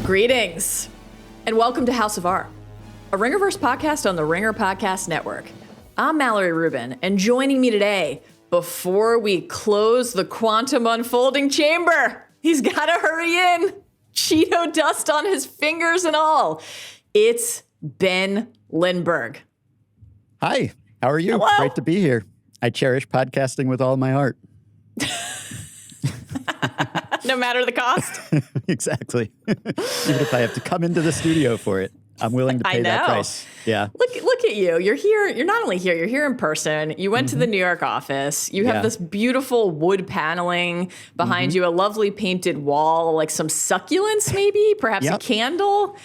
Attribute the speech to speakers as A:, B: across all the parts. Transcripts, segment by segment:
A: Greetings, and welcome to House of R, a Ringerverse podcast on the Ringer Podcast Network. I'm Mallory Rubin, and joining me today, before we close the quantum unfolding chamber, he's got to hurry in, Cheeto dust on his fingers and all, it's Ben Lindbergh.
B: Hi, how are you?
A: Hello.
B: Great to be here. I cherish podcasting with all my heart.
A: No matter the cost?
B: Exactly. Even if I have to come into the studio for it, I'm willing to pay that price. Yeah.
A: Look at you. You're here. You're not only here, you're here in person. You went to the New York office. You have this beautiful wood paneling behind you, a lovely painted wall, like some succulents maybe, perhaps a candle.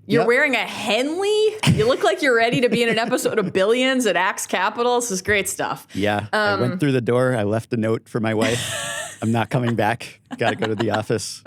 A: You're wearing a Henley. You look like you're ready to be in an episode of Billions at Axe Capital. This is great stuff.
B: Yeah. I went through the door. I left a note for my wife. I'm not coming back. Got to go to the office.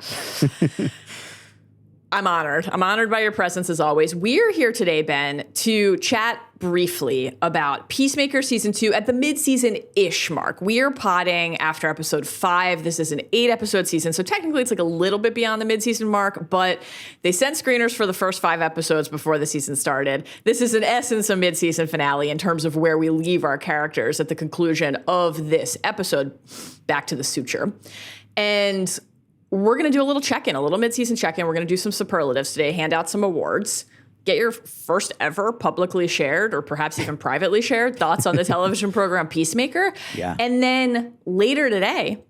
A: I'm honored. I'm honored by your presence as always. We're here today, Ben, to chat briefly about Peacemaker Season 2 at the mid-season-ish mark. We are podding after episode 5. This is an 8-episode season, so technically it's like a little bit beyond the mid-season mark, but they sent screeners for the first 5 episodes before the season started. This is in essence a mid-season finale in terms of where we leave our characters at the conclusion of this episode. Back to the suture. And we're going to do a little check-in, a little mid-season check-in. We're going to do some superlatives today, hand out some awards, get your first ever publicly shared or perhaps even privately shared thoughts on the television program Peacemaker.
B: Yeah.
A: And then later today,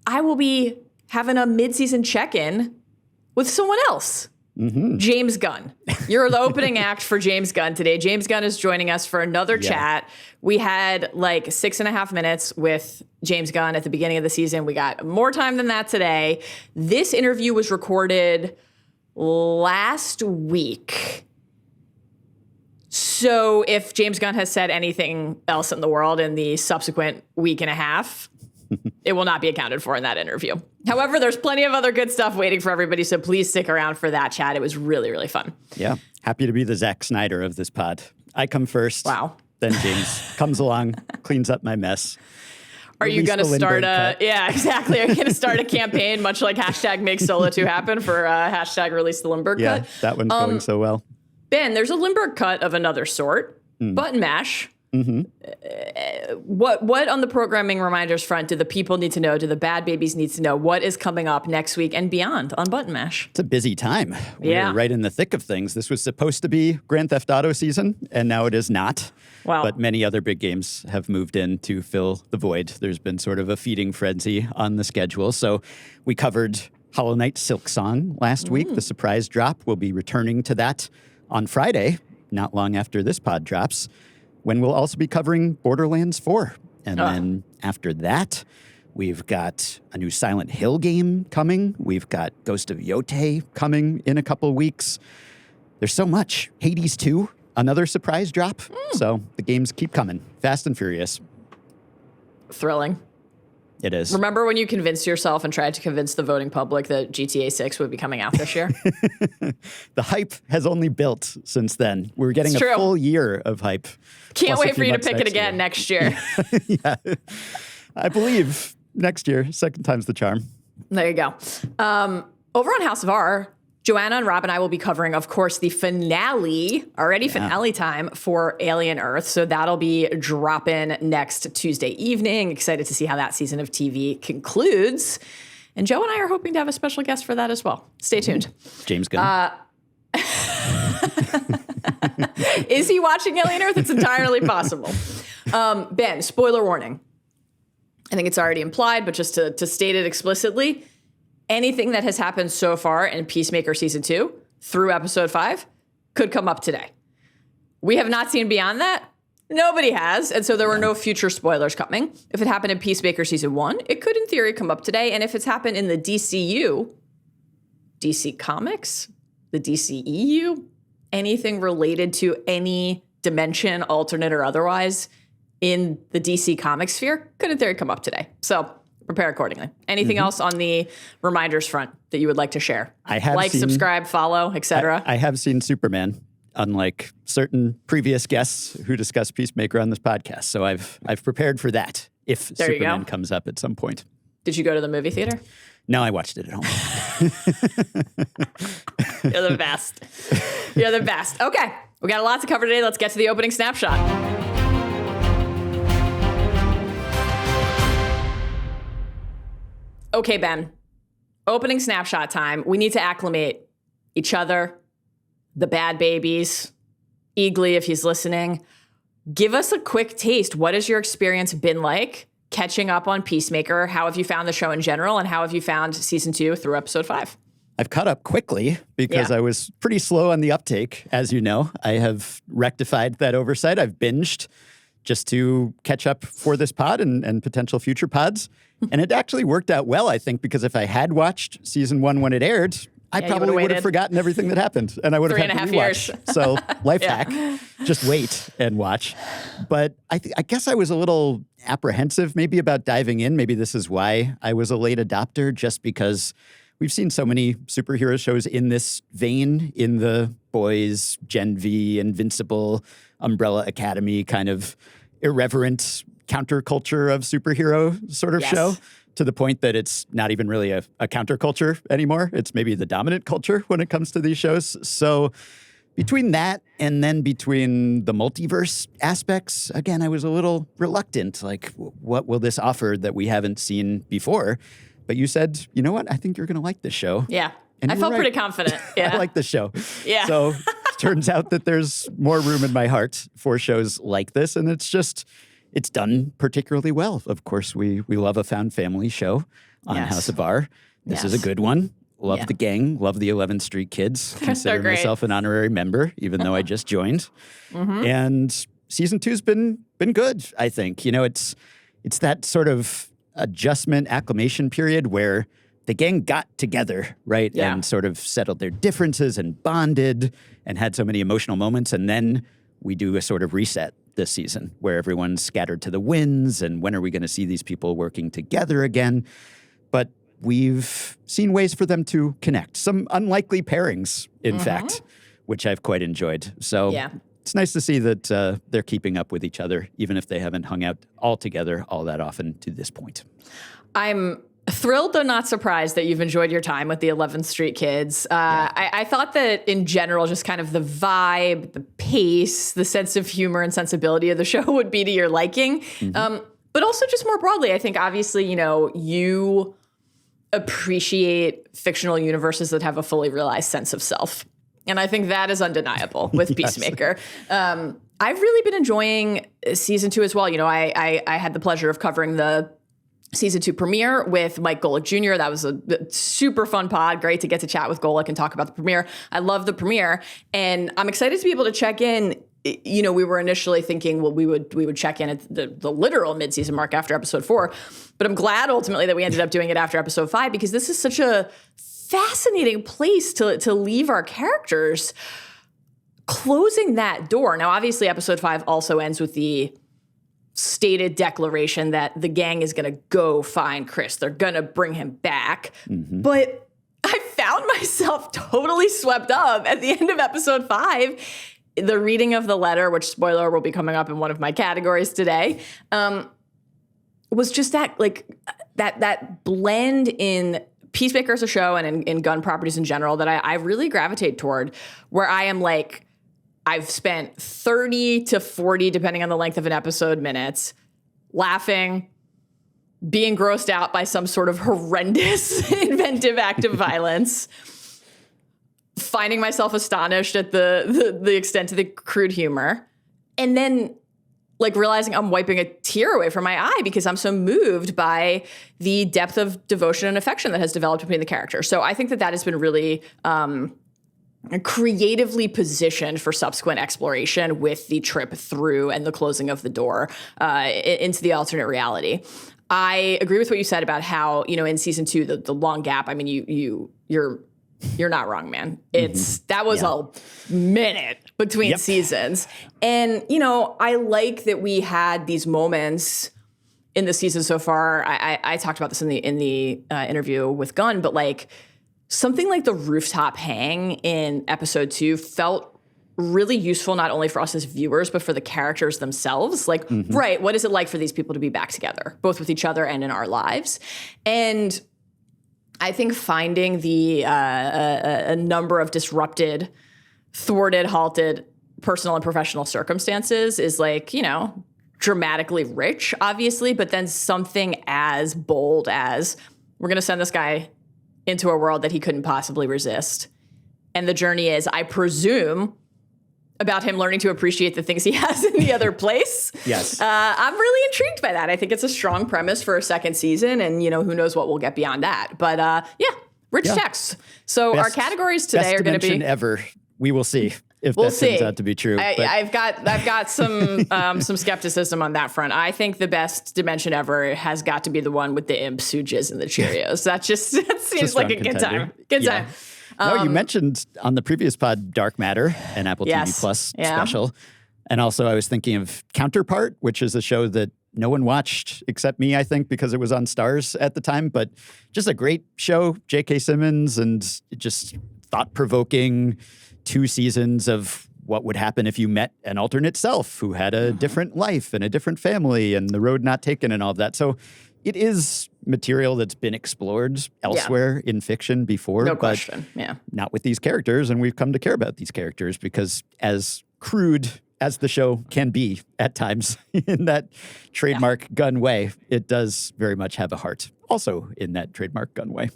A: I will be having a mid-season check-in with someone else. James Gunn. You're the opening act for James Gunn today. James Gunn is joining us for another chat. We had like 6.5 minutes with James Gunn at the beginning of the season. We got more time than that today. This interview was recorded last week. So if James Gunn has said anything else in the world in the subsequent week and a half, it will not be accounted for in that interview. However, there's plenty of other good stuff waiting for everybody, so please stick around for that chat. It was really, really fun.
B: Yeah. Happy to be the Zack Snyder of this pod. I come first.
A: Wow.
B: Then James comes along, cleans up my mess.
A: Are you going to start a... Yeah, exactly. Are you going to start a campaign, much like hashtag make Solo 2 happen for hashtag release the Lindbergh cut?
B: Yeah, that one's going so well.
A: Ben, there's a Lindbergh cut of another sort. Button mash. What on the programming reminders front do the people need to know? Do the bad babies need to know? What is coming up next week and beyond on Button Mash?
B: It's a busy time. We're right in the thick of things. This was supposed to be Grand Theft Auto season, and now it is not.
A: Wow.
B: But many other big games have moved in to fill the void. There's been sort of a feeding frenzy on the schedule. So we covered Hollow Knight Silksong last week. The surprise drop. We'll be returning to that on Friday, not long after this pod drops, when we'll also be covering Borderlands 4. And then after that, we've got a new Silent Hill game coming. We've got Ghost of Yotei coming in a couple weeks. There's so much. Hades 2, another surprise drop. So the games keep coming, fast and furious.
A: Thrilling.
B: It is.
A: Remember when you convinced yourself and tried to convince the voting public that GTA 6 would be coming out this year?
B: The hype has only built since then. We're getting a full year of hype.
A: Can't wait for you to pick it again next year.
B: Yeah. I believe next year, second time's the charm.
A: There you go. Over on House of R, Joanna and Rob and I will be covering, of course, the finale, finale time for Alien Earth. So that'll be dropping next Tuesday evening. Excited to see how that season of TV concludes. And Joe and I are hoping to have a special guest for that as well. Stay tuned.
B: James Gunn.
A: Is he watching Alien Earth? It's entirely possible. Ben, spoiler warning. I think it's already implied, but just to state it explicitly, anything that has happened so far in Peacemaker Season 2 through Episode 5 could come up today. We have not seen beyond that. Nobody has. And so there were no future spoilers coming. If it happened in Peacemaker Season 1, it could, in theory, come up today. And if it's happened in the DCU, DC Comics, the DCEU, anything related to any dimension, alternate or otherwise, in the DC comic sphere, could, in theory, come up today. So prepare accordingly. Anything else on the reminders front that you would like to share?
B: I have
A: seen, subscribe, follow, etc.
B: I have seen Superman, unlike certain previous guests who discuss Peacemaker on this podcast. So I've prepared for that if Superman comes up at some point.
A: Did you go to the movie theater?
B: No, I watched it at home.
A: You're the best. You're the best. Okay, we got a lot to cover today. Let's get to the opening snapshot. Okay, Ben. Opening snapshot time. We need to acclimate each other, the bad babies, Eagly, if he's listening. Give us a quick taste. What has your experience been like catching up on Peacemaker? How have you found the show in general? And how have you found season 2 through episode 5?
B: I've caught up quickly because I was pretty slow on the uptake, as you know. I have rectified that oversight. I've binged just to catch up for this pod and potential future pods. And it actually worked out well, I think, because if I had watched season 1 when it aired, I probably would have forgotten everything that happened, and I would have had to rewatch.
A: Years.
B: So life hack, just wait and watch. But I guess I was a little apprehensive maybe about diving in. Maybe this is why I was a late adopter, just because we've seen so many superhero shows in this vein, in the Boys, Gen V, Invincible, Umbrella Academy kind of irreverent counterculture of superhero sort of show, to the point that it's not even really a counterculture anymore. It's maybe the dominant culture when it comes to these shows. So between that and then between the multiverse aspects, again, I was a little reluctant. Like, what will this offer that we haven't seen before? But you said, you know what? I think you're going to like this show.
A: Yeah.
B: And
A: I felt pretty confident. Yeah.
B: I like the show.
A: Yeah.
B: So turns out that there's more room in my heart for shows like this. And it's done particularly well. Of course, we love a found family show on House of R. This is a good one. Love the gang. Love the 11th Street Kids. Consider myself an honorary member, even though I just joined. And season 2's been good, I think. You know, it's that sort of adjustment, acclimation period where the gang got together, right?
A: Yeah.
B: And sort of settled their differences and bonded and had so many emotional moments. And then we do a sort of reset this season where everyone's scattered to the winds, and when are we going to see these people working together again? But we've seen ways for them to connect. Some unlikely pairings, in fact, which I've quite enjoyed. So it's nice to see that they're keeping up with each other, even if they haven't hung out all together all that often to this point.
A: I'm thrilled, though not surprised, that you've enjoyed your time with the 11th Street Kids. I thought that in general, just kind of the vibe, the pace, the sense of humor and sensibility of the show would be to your liking. But also just more broadly, I think obviously, you know, you appreciate fictional universes that have a fully realized sense of self. And I think that is undeniable with Peacemaker. I've really been enjoying season 2 as well. You know, I had the pleasure of covering the season 2 premiere with Mike Golick Jr. That was a super fun pod. Great to get to chat with Golick and talk about the premiere. I love the premiere, and I'm excited to be able to check in. You know, we were initially thinking, well, we would check in at the literal midseason mark after episode 4, but I'm glad ultimately that we ended up doing it after episode 5, because this is such a fascinating place to leave our characters, closing that door. Now, obviously, episode 5 also ends with the stated declaration that the gang is going to go find Chris. They're going to bring him back. But I found myself totally swept up at the end of episode 5. The reading of the letter, which, spoiler, will be coming up in one of my categories today, was just that blend in Peacemaker as a show and in Gunn properties in general that I really gravitate toward, where I am like, I've spent 30 to 40, depending on the length of an episode, minutes laughing, being grossed out by some sort of horrendous inventive act of violence, finding myself astonished at the extent of the crude humor, and then like realizing I'm wiping a tear away from my eye because I'm so moved by the depth of devotion and affection that has developed between the characters. So I think that has been really creatively positioned for subsequent exploration with the trip through and the closing of the door into the alternate reality. I agree with what you said about how, you know, in season 2, the long gap. I mean, you're not wrong, man. That was a minute between seasons. And, you know, I like that we had these moments in the season so far. I talked about this in the interview with Gunn, but like something like the rooftop hang in episode 2 felt really useful, not only for us as viewers, but for the characters themselves. Like, right, what is it like for these people to be back together, both with each other and in our lives? And I think finding the a number of disrupted, thwarted, halted personal and professional circumstances is like, dramatically rich, obviously, but then something as bold as we're going to send this guy into a world that he couldn't possibly resist. And the journey is, I presume, about him learning to appreciate the things he has in the other place.
B: Yes.
A: I'm really intrigued by that. I think it's a strong premise for a second season, and, who knows what we'll get beyond that. But rich text. So our categories today are going to be
B: ever. We will see if turns out to be true.
A: I've got some skepticism on that front. I think the best dimension ever has got to be the one with the imps who jizz in the Cheerios. That seems like a good time. Good time.
B: No, you mentioned on the previous pod Dark Matter, an Apple TV Plus special. And also I was thinking of Counterpart, which is a show that no one watched except me, I think, because it was on Stars at the time. But just a great show, J.K. Simmons, and just thought-provoking 2 seasons of what would happen if you met an alternate self who had a different life and a different family and the road not taken and all of that. So it is material that's been explored elsewhere in fiction before.
A: No question.
B: Not with these characters. And we've come to care about these characters because as crude as the show can be at times in that trademark Gunn way, it does very much have a heart also in that trademark Gunn way.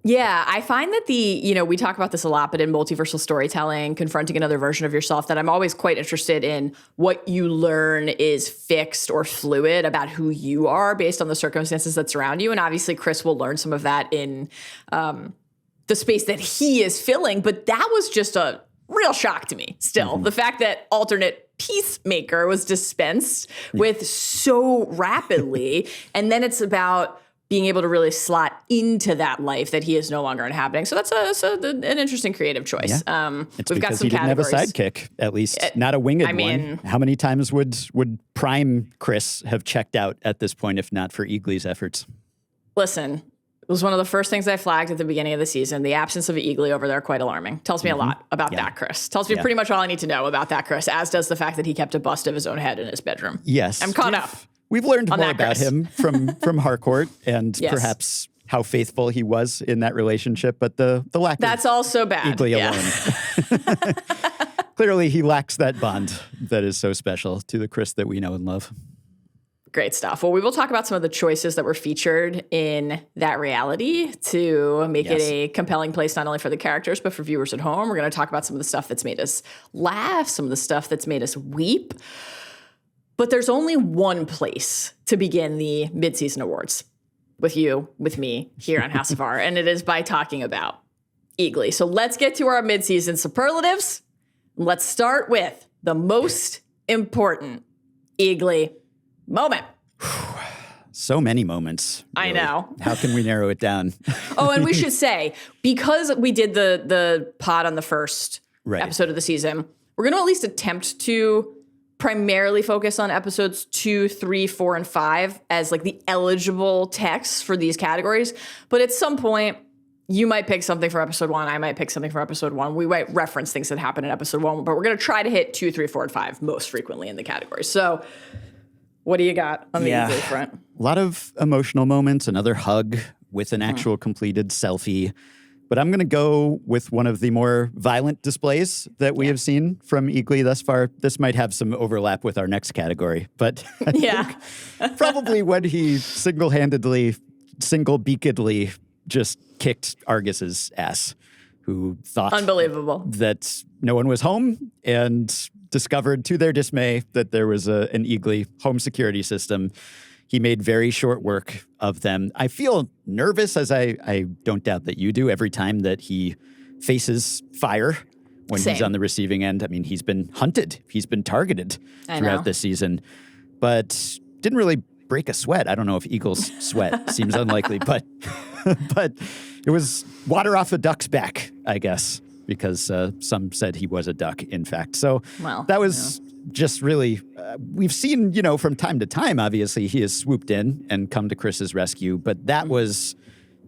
A: Yeah, I find that we talk about this a lot, but in multiversal storytelling, confronting another version of yourself, that I'm always quite interested in what you learn is fixed or fluid about who you are based on the circumstances that surround you. And obviously, Chris will learn some of that in the space that he is filling. But that was just a real shock to me still. The fact that alternate Peacemaker was dispensed with so rapidly. And then it's about being able to really slot into that life that he is no longer inhabiting. So that's an interesting creative choice.
B: Yeah.
A: We've got some
B: he didn't
A: categories.
B: have a sidekick, at least not a winged one. How many times would Prime Chris have checked out at this point, if not for Eagly's efforts?
A: Listen, it was one of the first things I flagged at the beginning of the season. The absence of Eagly over there, quite alarming. Tells me a lot about that, Chris. Tells me pretty much all I need to know about that, Chris, as does the fact that he kept a bust of his own head in his bedroom.
B: Yes.
A: I'm caught up.
B: We've learned more about
A: Chris.
B: him from Harcourt and perhaps how faithful he was in that relationship, but the lack
A: That's
B: of
A: also bad.
B: Eagly alone. Clearly, he lacks that bond that is so special to the Chris that we know and love.
A: Great stuff. Well, we will talk about some of the choices that were featured in that reality to make it a compelling place, not only for the characters, but for viewers at home. We're going to talk about some of the stuff that's made us laugh, some of the stuff that's made us weep. But there's only one place to begin the Midseason Awards with you, with me, here on House of R, and it is by talking about Eagly. So let's get to our Midseason superlatives. Let's start with the most important Eagly moment.
B: So many moments.
A: Really. I know.
B: How can we narrow it down?
A: Oh, and we should say, because we did the pod on the first episode of the season, we're going to at least attempt to primarily focus on episodes 2, 3, 4, and 5 as like the eligible texts for these categories. But at some point, you might pick something from episode 1. I might pick something from episode 1. We might reference things that happened in episode 1, but we're going to try to hit 2, 3, 4, and 5 most frequently in the categories. So what do you got on the Eagly front?
B: A lot of emotional moments, another hug with an actual completed selfie. But I'm going to go with one of the more violent displays that we have seen from Eagly thus far. This might have some overlap with our next category, but I think probably when he single-handedly, single-beakedly just kicked Argus's ass, who thought
A: unbelievable
B: that no one was home and discovered to their dismay that there was an Eagly home security system. He made very short work of them. I feel nervous, as I don't doubt that you do, every time that he faces fire when he's on the receiving end. I mean, he's been hunted. He's been targeted throughout this season, but didn't really break a sweat. I don't know if eagles sweat. Seems unlikely, but it was water off a duck's back, I guess, because some said he was a duck, in fact. So that was just really, we've seen, from time to time, obviously, he has swooped in and come to Chris's rescue, but that was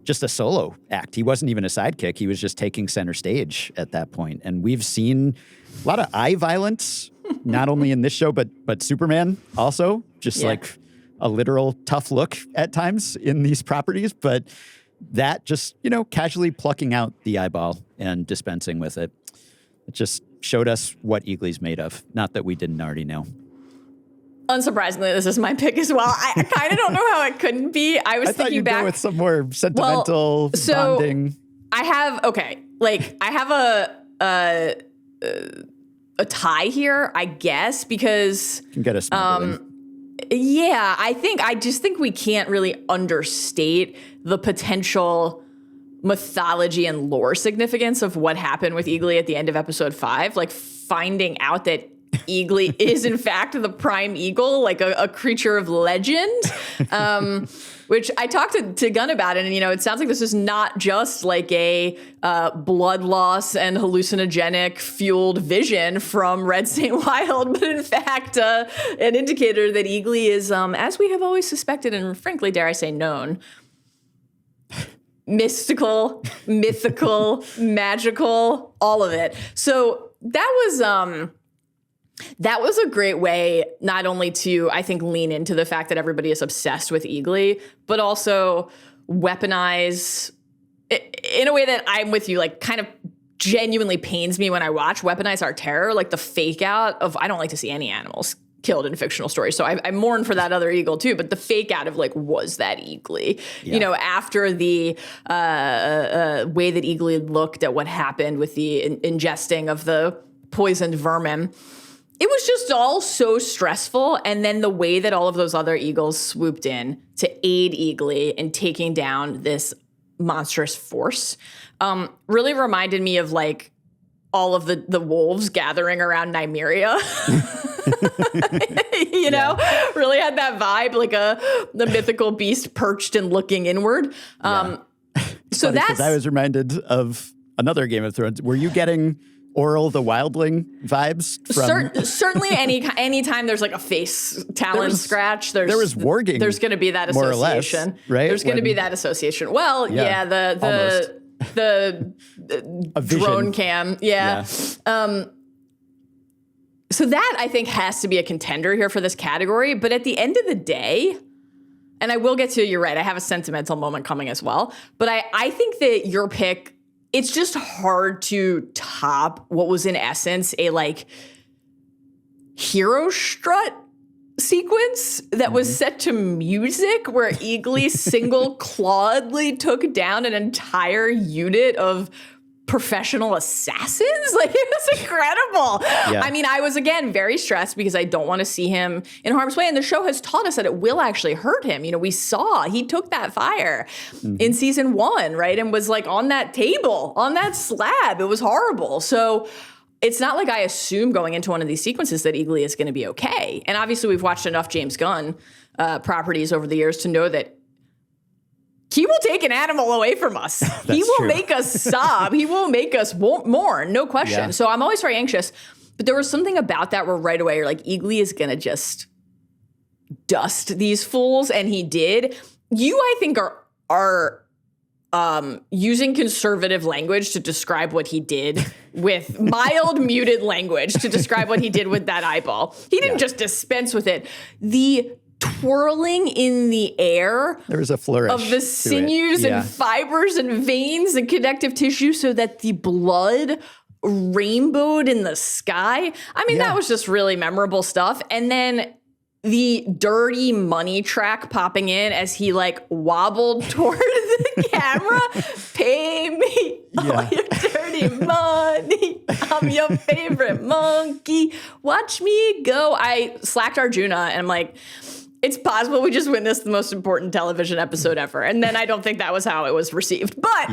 B: just a solo act. He wasn't even a sidekick. He was just taking center stage at that point. And we've seen a lot of eye violence, not only in this show, but Superman also, just like a literal tough look at times in these properties. But that just, casually plucking out the eyeball and dispensing with it. It just showed us what Eagly's made of. Not that we didn't already know.
A: Unsurprisingly, this is my pick as well. I kind of don't know how it couldn't be. I was thinking back.
B: Go with some more sentimental bonding.
A: I have a tie here, I guess, because
B: you can get a smuggle
A: yeah, I just think we can't really understate the potential mythology and lore significance of what happened with Eagly at the end of episode 5. Like finding out that Eagly is in fact the prime eagle, like a creature of legend, which I talked to Gunn about it. And, it sounds like this is not just like a blood loss and hallucinogenic fueled vision from Red St. Wild, but in fact, an indicator that Eagly is, as we have always suspected, and frankly, dare I say known, mystical, mythical, magical, all of it. So that was a great way not only to, I think, lean into the fact that everybody is obsessed with Eagly, but also weaponize in a way that I'm with you, like kind of genuinely pains me when I watch, weaponize our terror, like the fake out of, I don't like to see any animals killed in fictional stories. So I mourn for that other eagle too, but the fake out of like, was that Eagly? Yeah. After the way that Eagly looked at what happened with the ingesting of the poisoned vermin, it was just all so stressful. And then the way that all of those other eagles swooped in to aid Eagly in taking down this monstrous force really reminded me of like all of the wolves gathering around Nymeria. Really had that vibe, like the mythical beast perched and looking inward. So that's...
B: I was reminded of another Game of Thrones. Were you getting Oral the Wildling vibes from
A: certainly anytime there's like a face talon scratch, there was warging. There's going to be that association,
B: more or less, right?
A: There's going to be that association. Well, the drone cam, so that I think has to be a contender here for this category. But at the end of the day, and I will get to, you're right, I have a sentimental moment coming as well. But I think that your pick, it's just hard to top what was in essence a like hero strut sequence that was set to music where Eagly single-clawedly took down an entire unit of professional assassins. Like, it was incredible. Yeah. I mean, I was, again, very stressed because I don't want to see him in harm's way. And the show has taught us that it will actually hurt him. We saw he took that fire in season 1, right? And was like on that table, on that slab. It was horrible. So it's not like I assume going into one of these sequences that Eagly is going to be okay. And obviously we've watched enough James Gunn properties over the years to know that he will take an animal away from us. He will make us sob. He will make us mourn, no question. Yeah. So I'm always very anxious. But there was something about that where right away you're like, Eagly is going to just dust these fools. And he did. You, I think, are using conservative language to describe what he did with mild muted language to describe what he did with that eyeball. He didn't just dispense with it. The twirling in the air.
B: There was a flourish
A: of the sinews and fibers and veins and connective tissue so that the blood rainbowed in the sky. I mean, that was just really memorable stuff. And then the dirty money track popping in as he like wobbled toward the camera. Pay me all your dirty money. I'm your favorite monkey. Watch me go. I slacked Arjuna and I'm like, it's possible we just witnessed the most important television episode ever. And then I don't think that was how it was received. But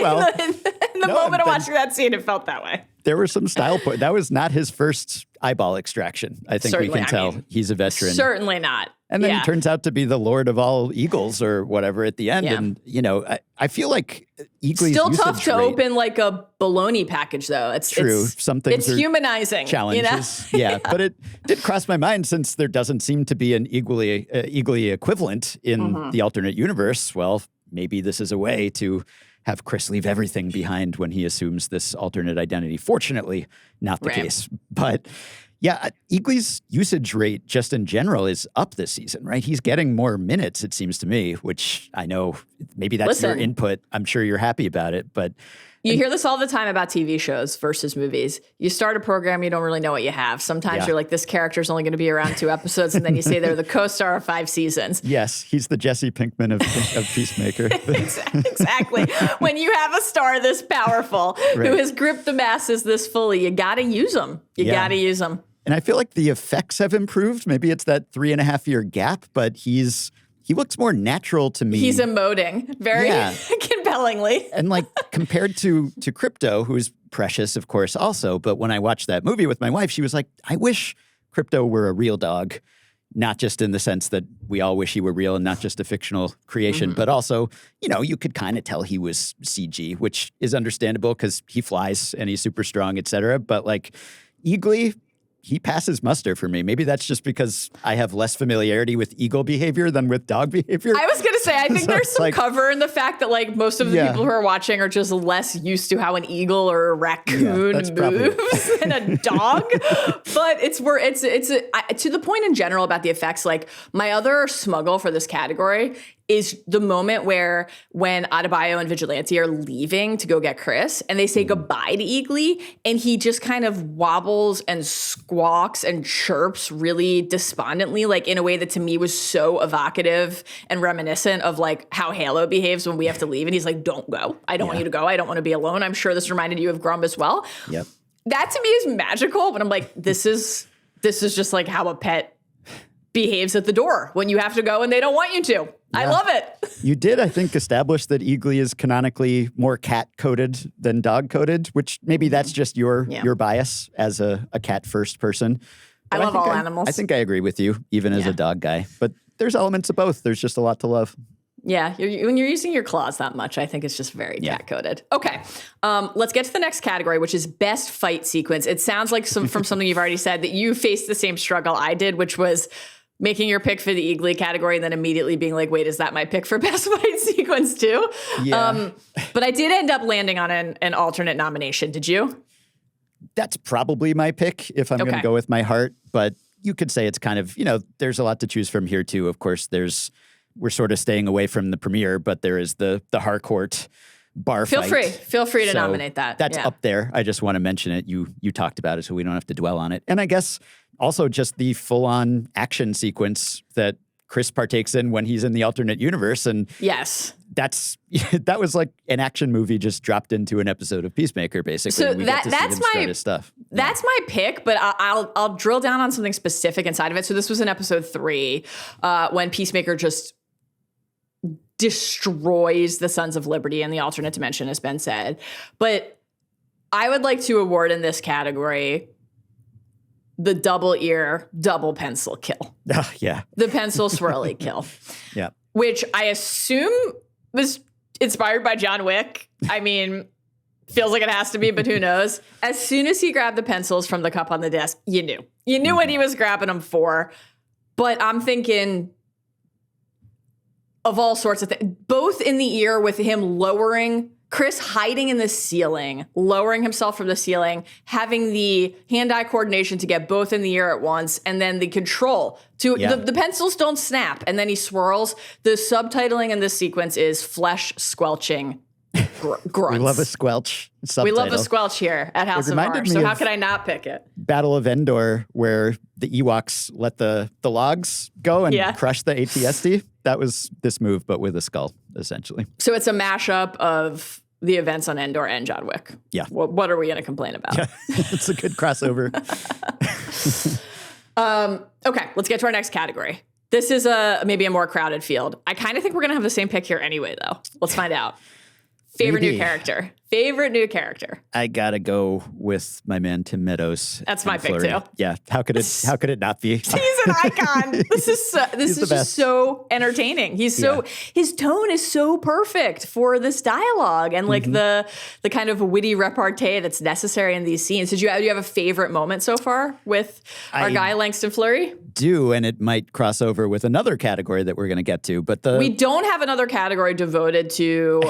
A: well, in the moment of watching that scene, it felt that way.
B: There were some style points. That was not his first eyeball extraction. I think certainly, we can tell he's a veteran.
A: Certainly not.
B: And then he turns out to be the Lord of all Eagles or whatever at the end. Yeah. And, I feel like Eagly's
A: still tough to open like a bologna package, though. It's
B: true. It's
A: humanizing.
B: Challenges. Yeah. But it did cross my mind since there doesn't seem to be an Eagly equivalent in the alternate universe. Well, maybe this is a way to have Chris leave everything behind when he assumes this alternate identity. Fortunately, not the case. But Yeah, Eagly's usage rate just in general is up this season, right? He's getting more minutes, it seems to me, which I know maybe that's your input. I'm sure you're happy about it, but...
A: You hear this all the time about TV shows versus movies. You start a program, you don't really know what you have. Sometimes you're like, this character's only going to be around 2 episodes, and then you say they're the co-star of 5 seasons.
B: Yes, he's the Jesse Pinkman of Peacemaker.
A: Exactly. When you have a star this powerful who has gripped the masses this fully, you got to use them. You got to use them.
B: And I feel like the effects have improved. Maybe it's that 3.5-year gap, but he looks more natural to me.
A: He's emoting very compellingly.
B: And like compared to Crypto, who's precious, of course, also. But when I watched that movie with my wife, she was like, I wish Crypto were a real dog. Not just in the sense that we all wish he were real and not just a fictional creation, but also, you could kind of tell he was CG, which is understandable because he flies and he's super strong, et cetera. But like Eagly, he passes muster for me. Maybe that's just because I have less familiarity with eagle behavior than with dog behavior.
A: I was going to say, I think there's some cover in the fact that like most of the people who are watching are just less used to how an eagle or a raccoon moves than a dog. But it's to the point in general about the effects. Like my other smuggle for this category is the moment when Adebayo and Vigilante are leaving to go get Chris and they say goodbye to Eagly and he just kind of wobbles and squawks and chirps really despondently, like in a way that to me was so evocative and reminiscent of like how Halo behaves when we have to leave. And he's like, don't go. I don't want you to go. I don't want to be alone. I'm sure this reminded you of Grum as well.
B: Yep.
A: That to me is magical, but I'm like, this is just like how a pet behaves at the door when you have to go and they don't want you to. I love it.
B: You did, I think, establish that Eagly is canonically more cat-coded than dog-coded, which maybe that's just your bias as a cat-first person. But
A: I love all animals.
B: I think I agree with you, even as a dog guy. But there's elements of both. There's just a lot to love.
A: Yeah, when you're using your claws that much, I think it's just very cat-coded. Okay, let's get to the next category, which is best fight sequence. It sounds like from something you've already said that you faced the same struggle I did, which was making your pick for the Eagly category and then immediately being like, wait, is that my pick for best fight sequence too?
B: Yeah.
A: But I did end up landing on an alternate nomination. Did you?
B: That's probably my pick if I'm going to go with my heart. But you could say it's kind of, there's a lot to choose from here too. Of course, we're sort of staying away from the premiere, but there is the Harcourt bar fight.
A: Feel free to nominate that.
B: That's up there. I just want to mention it. You talked about it, so we don't have to dwell on it. And I guess also just the full-on action sequence that Chris partakes in when he's in the alternate universe. And
A: yes,
B: that was like an action movie just dropped into an episode of Peacemaker, basically.
A: So
B: that's my stuff.
A: That's my pick, but I'll drill down on something specific inside of it. So this was in episode 3 when Peacemaker just destroys the Sons of Liberty in the alternate dimension, as Ben said. But I would like to award in this category the double ear, double pencil kill.
B: Yeah.
A: The pencil swirly kill.
B: Yeah.
A: Which I assume was inspired by John Wick. I mean, feels like it has to be, but who knows? As soon as he grabbed the pencils from the cup on the desk, you knew. You knew what he was grabbing them for. But I'm thinking of all sorts of things. Both in the ear with him lowering, Chris hiding in the ceiling, lowering himself from the ceiling, having the hand-eye coordination to get both in the ear at once, and then the control to the pencils don't snap, and then he swirls. The subtitling in this sequence is flesh squelching grunts.
B: We love a squelch subtitle.
A: We love a squelch here at House of Horror, so how could I not pick it?
B: Battle of Endor, where the Ewoks let the logs go and crush the AT-ST. That was this move, but with a skull, essentially.
A: So it's a mashup of the events on Endor and John Wick.
B: Yeah.
A: What are we going to complain about?
B: Yeah. It's a good crossover.
A: Okay, let's get to our next category. This is maybe a more crowded field. I kind of think we're going to have the same pick here anyway, though. Let's find out. Favorite new character. Favorite new character.
B: I gotta go with my man Tim Meadows.
A: That's my pick too.
B: Yeah, how could it not be?
A: He's an icon. This is just so entertaining. His tone is so perfect for this dialogue and like the kind of witty repartee that's necessary in these scenes. Do you have a favorite moment so far with our guy Langston Fleury?
B: Do, and it might cross over with another category that we're going to get to, but we
A: don't have another category devoted to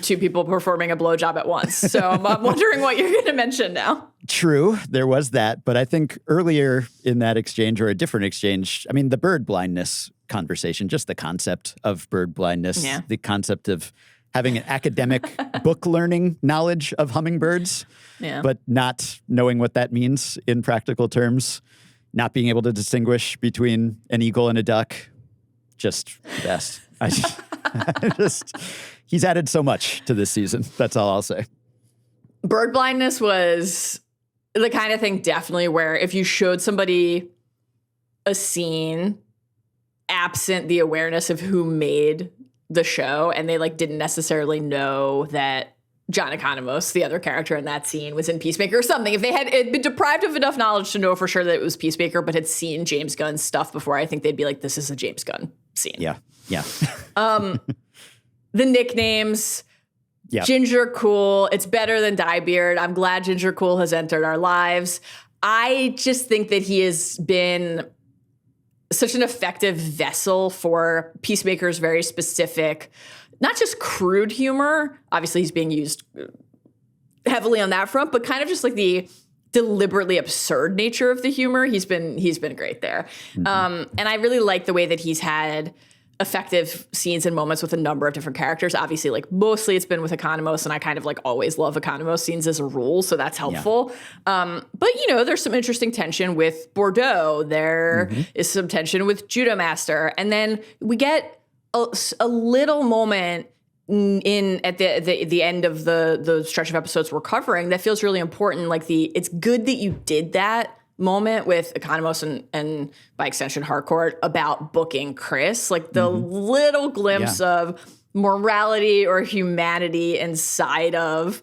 A: two people performing a blowjob at once. So I'm wondering what you're going to mention now.
B: True, there was that. But I think earlier in that exchange, or a different exchange, I mean, the bird blindness conversation, just the concept of bird blindness, the concept of having an academic book learning knowledge of hummingbirds, but not knowing what that means in practical terms, not being able to distinguish between an eagle and a duck, just the best. He's added so much to this season. That's all I'll say.
A: Bird blindness was the kind of thing definitely where if you showed somebody a scene absent the awareness of who made the show and they like didn't necessarily know that John Economos, the other character in that scene, was in Peacemaker or something. If they had been deprived of enough knowledge to know for sure that it was Peacemaker, but had seen James Gunn's stuff before, I think they'd be like, this is a James Gunn scene.
B: Yeah.
A: The nicknames, Ginger Cool. It's better than Diebeard. I'm glad Ginger Cool has entered our lives. I just think that he has been such an effective vessel for Peacemaker's very specific, not just crude humor. Obviously, he's being used heavily on that front, but kind of just like the deliberately absurd nature of the humor. He's been great there. And I really like the way that he's had effective scenes and moments with a number of different characters. Obviously, like mostly it's been with Economos, and I kind of like always love Economos scenes as a rule, so that's helpful. But you know, there's some interesting tension with Bordeaux. There is some tension with Judo Master, and then we get a little moment at the end of the stretch of episodes we're covering that feels really important. Like it's good that you did that moment with Economos and by extension Harcourt about booking Chris, like the little glimpse of morality or humanity inside of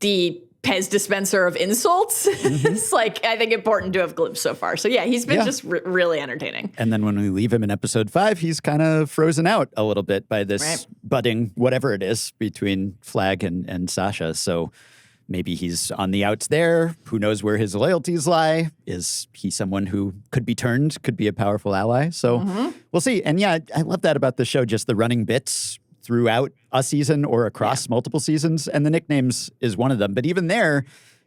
A: the Pez dispenser of insults. It's like, I think, important to have glimpsed so far. So yeah, he's been just really entertaining.
B: And then when we leave him in episode 5, he's kind of frozen out a little bit by this budding whatever it is between Flag and Sasha. So maybe he's on the outs there. Who knows where his loyalties lie? Is he someone who could be turned, could be a powerful ally? So we'll see. And yeah, I love that about the show, just the running bits throughout a season or across multiple seasons. And the nicknames is one of them. But even there,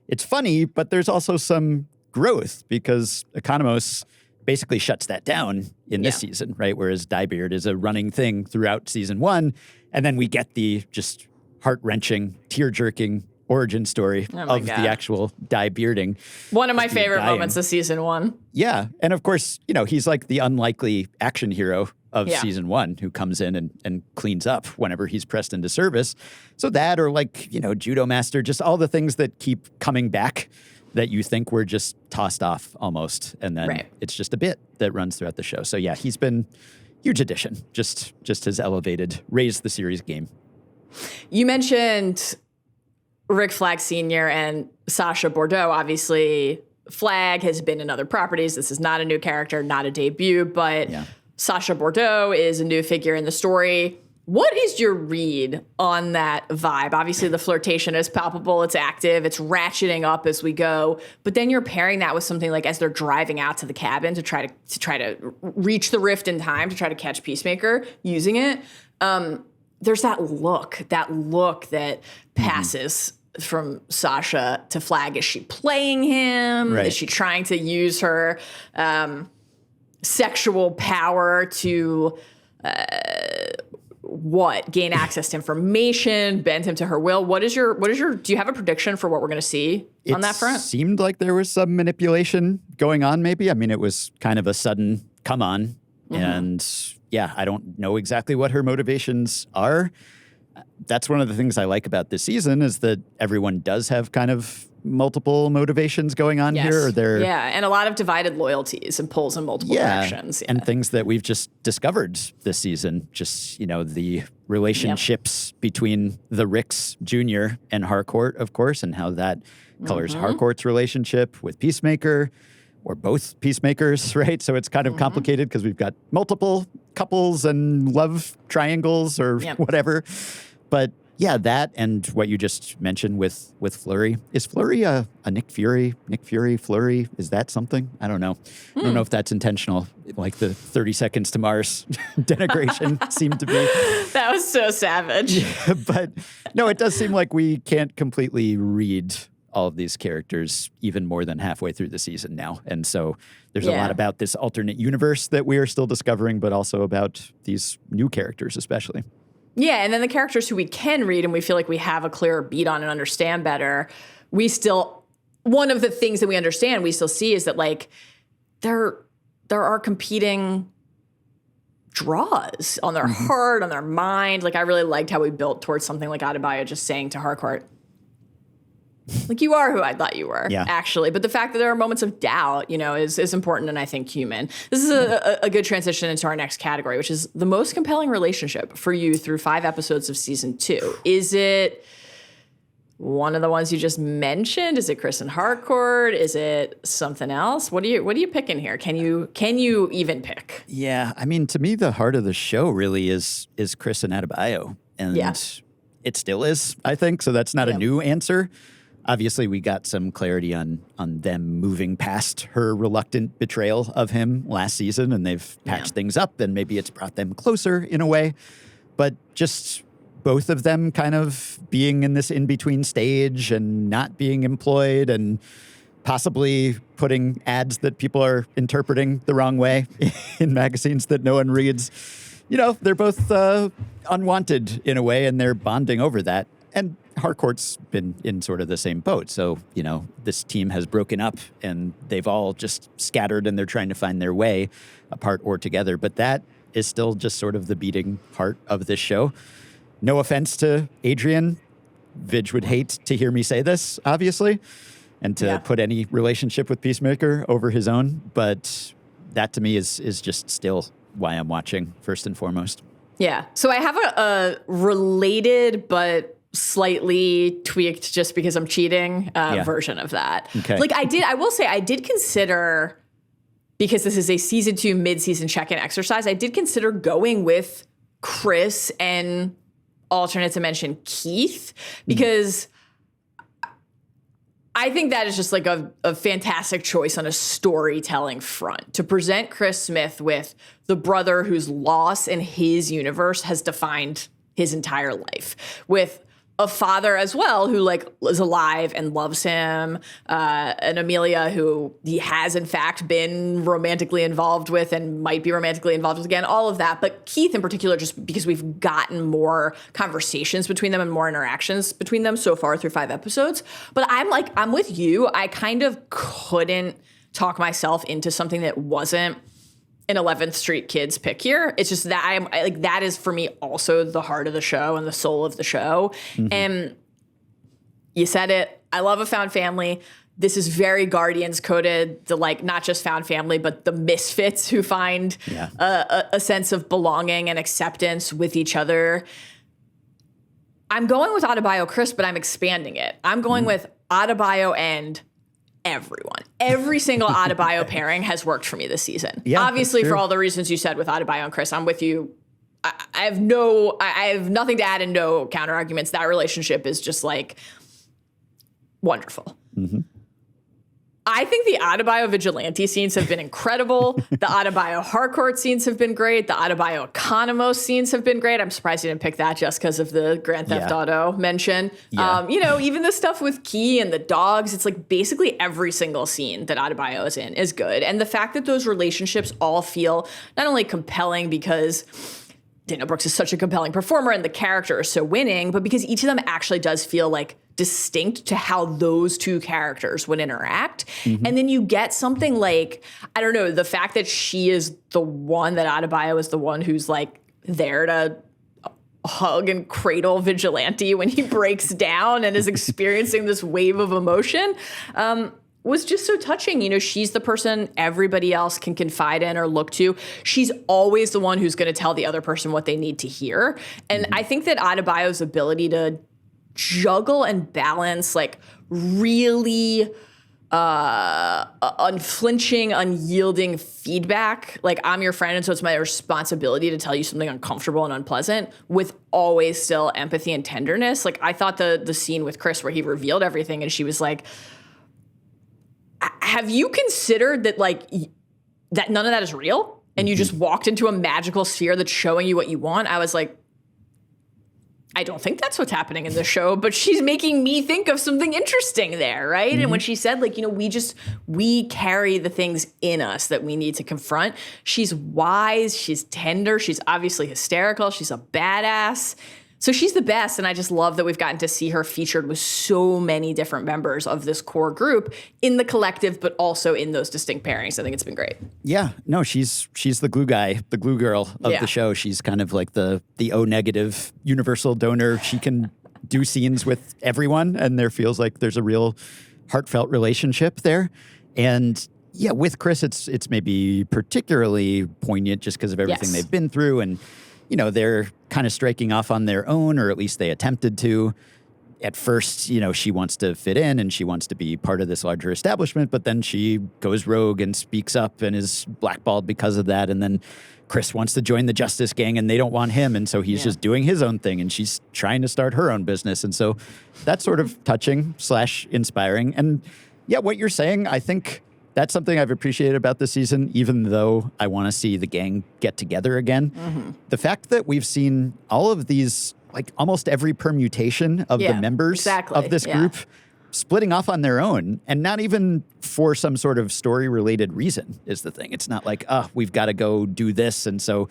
B: it's funny, but there's also some growth because Economos basically shuts that down in this season, right? Whereas Diebeard is a running thing throughout season 1. And then we get the just heart-wrenching, tear-jerking origin story of the actual Diebearding.
A: One of my favorite moments of season 1.
B: Yeah. And of course, you know, he's like the unlikely action hero of season 1 who comes in and cleans up whenever he's pressed into service. So that, or like, you know, Judo Master, just all the things that keep coming back that you think were just tossed off almost. And then it's just a bit that runs throughout the show. So yeah, he's been huge addition, just has elevated, raised the series game.
A: You mentioned Rick Flag Sr. and Sasha Bordeaux. Obviously, Flag has been in other properties. This is not a new character, not a debut, but Sasha Bordeaux is a new figure in the story. What is your read on that vibe? Obviously, the flirtation is palpable. It's active. It's ratcheting up as we go. But then you're pairing that with something like as they're driving out to the cabin to try to reach the rift in time to try to catch Peacemaker using it. There's that look that passes from Sasha to Flag. Is she playing him? Is she trying to use her sexual power to gain access to information, bend him to her will? What is your do you have a prediction for what we're going to see on that front?
B: It seemed like there was some manipulation going on, maybe. I mean, it was kind of a sudden come on. And yeah, I don't know exactly what her motivations are. That's one of the things I like about this season is that everyone does have kind of multiple motivations going on here.
A: And a lot of divided loyalties and pulls in multiple directions.
B: And things that we've just discovered this season. Just, you know, the relationships between the Ricks Jr. and Harcourt, of course, and how that colors Harcourt's relationship with Peacemaker, or both Peacemakers, right? So it's kind of complicated because we've got multiple couples and love triangles or whatever. But yeah, that and what you just mentioned with Flurry. Is Flurry a Nick Fury? Nick Fury, Flurry, is that something? I don't know. I don't know if that's intentional, like the 30 Seconds to Mars denigration seemed to be.
A: That was so savage.
B: But no, it does seem like we can't completely read all of these characters even more than halfway through the season now. And so there's a lot about this alternate universe that we are still discovering, but also about these new characters especially.
A: Yeah, and then the characters who we can read and we feel like we have a clearer beat on and understand better, one of the things that we understand, we still see is that like there are competing draws on their heart, on their mind. Like I really liked how we built towards something like Adebayo just saying to Harcourt, like, you are who I thought you were, actually. But the fact that there are moments of doubt, is important and I think human. This is a good transition into our next category, which is the most compelling relationship for you through 5 episodes of season 2. Is it one of the ones you just mentioned? Is it Chris and Harcourt? Is it something else? What are you picking here? Can you even pick?
B: Yeah, I mean, to me, the heart of the show really is Chris and Adebayo, and it still is, I think. So that's not a new answer. Obviously, we got some clarity on them moving past her reluctant betrayal of him last season, and they've patched things up, and maybe it's brought them closer in a way. But just both of them kind of being in this in-between stage and not being employed and possibly putting ads that people are interpreting the wrong way in magazines that no one reads. They're both unwanted in a way, and they're bonding over that. And Harcourt's been in sort of the same boat. So, this team has broken up and they've all just scattered and they're trying to find their way apart or together. But that is still just sort of the beating heart of this show. No offense to Adrian. Vidge would hate to hear me say this, obviously, and to put any relationship with Peacemaker over his own. But that to me is just still why I'm watching first and foremost.
A: Yeah. So I have a related but slightly tweaked just because I'm cheating version of that.
B: Okay.
A: Like I will say I did consider, because this is a season 2 mid-season check-in exercise, I did consider going with Chris and alternate dimension Keith, because I think that is just like a fantastic choice on a storytelling front, to present Chris Smith with the brother whose loss in his universe has defined his entire life, with a father as well who like is alive and loves him, and Amelia who he has in fact been romantically involved with and might be romantically involved with again, all of that. But Keith in particular, just because we've gotten more conversations between them and more interactions between them so far through 5 episodes. But I'm with you. I kind of couldn't talk myself into something that wasn't an 11th Street Kids pick here. It's just that that is for me also the heart of the show and the soul of the show. Mm-hmm. And you said it. I love a found family. This is very Guardians coded, the like not just found family, but the misfits who find a sense of belonging and acceptance with each other. I'm going with Adebayo Chris, but I'm expanding it. I'm going with Adebayo and everyone. Every single Adebayo pairing has worked for me this season. Yeah, obviously, for all the reasons you said with Adebayo and Chris, I'm with you. I have nothing to add and no counter arguments. That relationship is just like wonderful. Mm-hmm. I think the Adebayo Vigilante scenes have been incredible. The Adebayo Harcourt scenes have been great. The Adebayo Economos scenes have been great. I'm surprised you didn't pick that just because of the Grand Theft Auto mention. Yeah. Even the stuff with Key and the dogs, it's like basically every single scene that Adebayo is in is good. And the fact that those relationships all feel not only compelling because Daniel Brooks is such a compelling performer and the character is so winning, but because each of them actually does feel like distinct to how those two characters would interact. Mm-hmm. And then you get something like, I don't know, the fact that she is the one, that Adebayo is the one who's like there to hug and cradle Vigilante when he breaks down and is experiencing this wave of emotion, was just so touching. She's the person everybody else can confide in or look to. She's always the one who's going to tell the other person what they need to hear. And I think that Adebayo's ability to juggle and balance like really unflinching, unyielding feedback, like I'm your friend and so it's my responsibility to tell you something uncomfortable and unpleasant, with always still empathy and tenderness. Like I thought the scene with Chris where he revealed everything and she was like, have you considered that like that none of that is real and you just walked into a magical sphere that's showing you what you want? I was like, I don't think that's what's happening in the show, but she's making me think of something interesting there, right? And when she said, like, we carry the things in us that we need to confront. She's wise, she's tender, she's obviously hysterical, she's a badass. So she's the best, and I just love that we've gotten to see her featured with so many different members of this core group in the collective, but also in those distinct pairings. I think it's been great.
B: Yeah, no, she's the glue guy, the glue girl of the show. She's kind of like the O negative universal donor. She can do scenes with everyone, and there feels like there's a real heartfelt relationship there. And yeah, with Chris, it's maybe particularly poignant just because of everything they've been through, and they're kind of striking off on their own, or at least they attempted to. At first, she wants to fit in and she wants to be part of this larger establishment, but then she goes rogue and speaks up and is blackballed because of that. And then Chris wants to join the Justice Gang and they don't want him. And so he's just doing his own thing and she's trying to start her own business. And so that's sort of touching / inspiring. And yeah, what you're saying, I think that's something I've appreciated about this season, even though I want to see the gang get together again. Mm-hmm. The fact that we've seen all of these, like almost every permutation of the members of this group splitting off on their own, and not even for some sort of story-related reason is the thing. It's not like, we've got to go do this, and so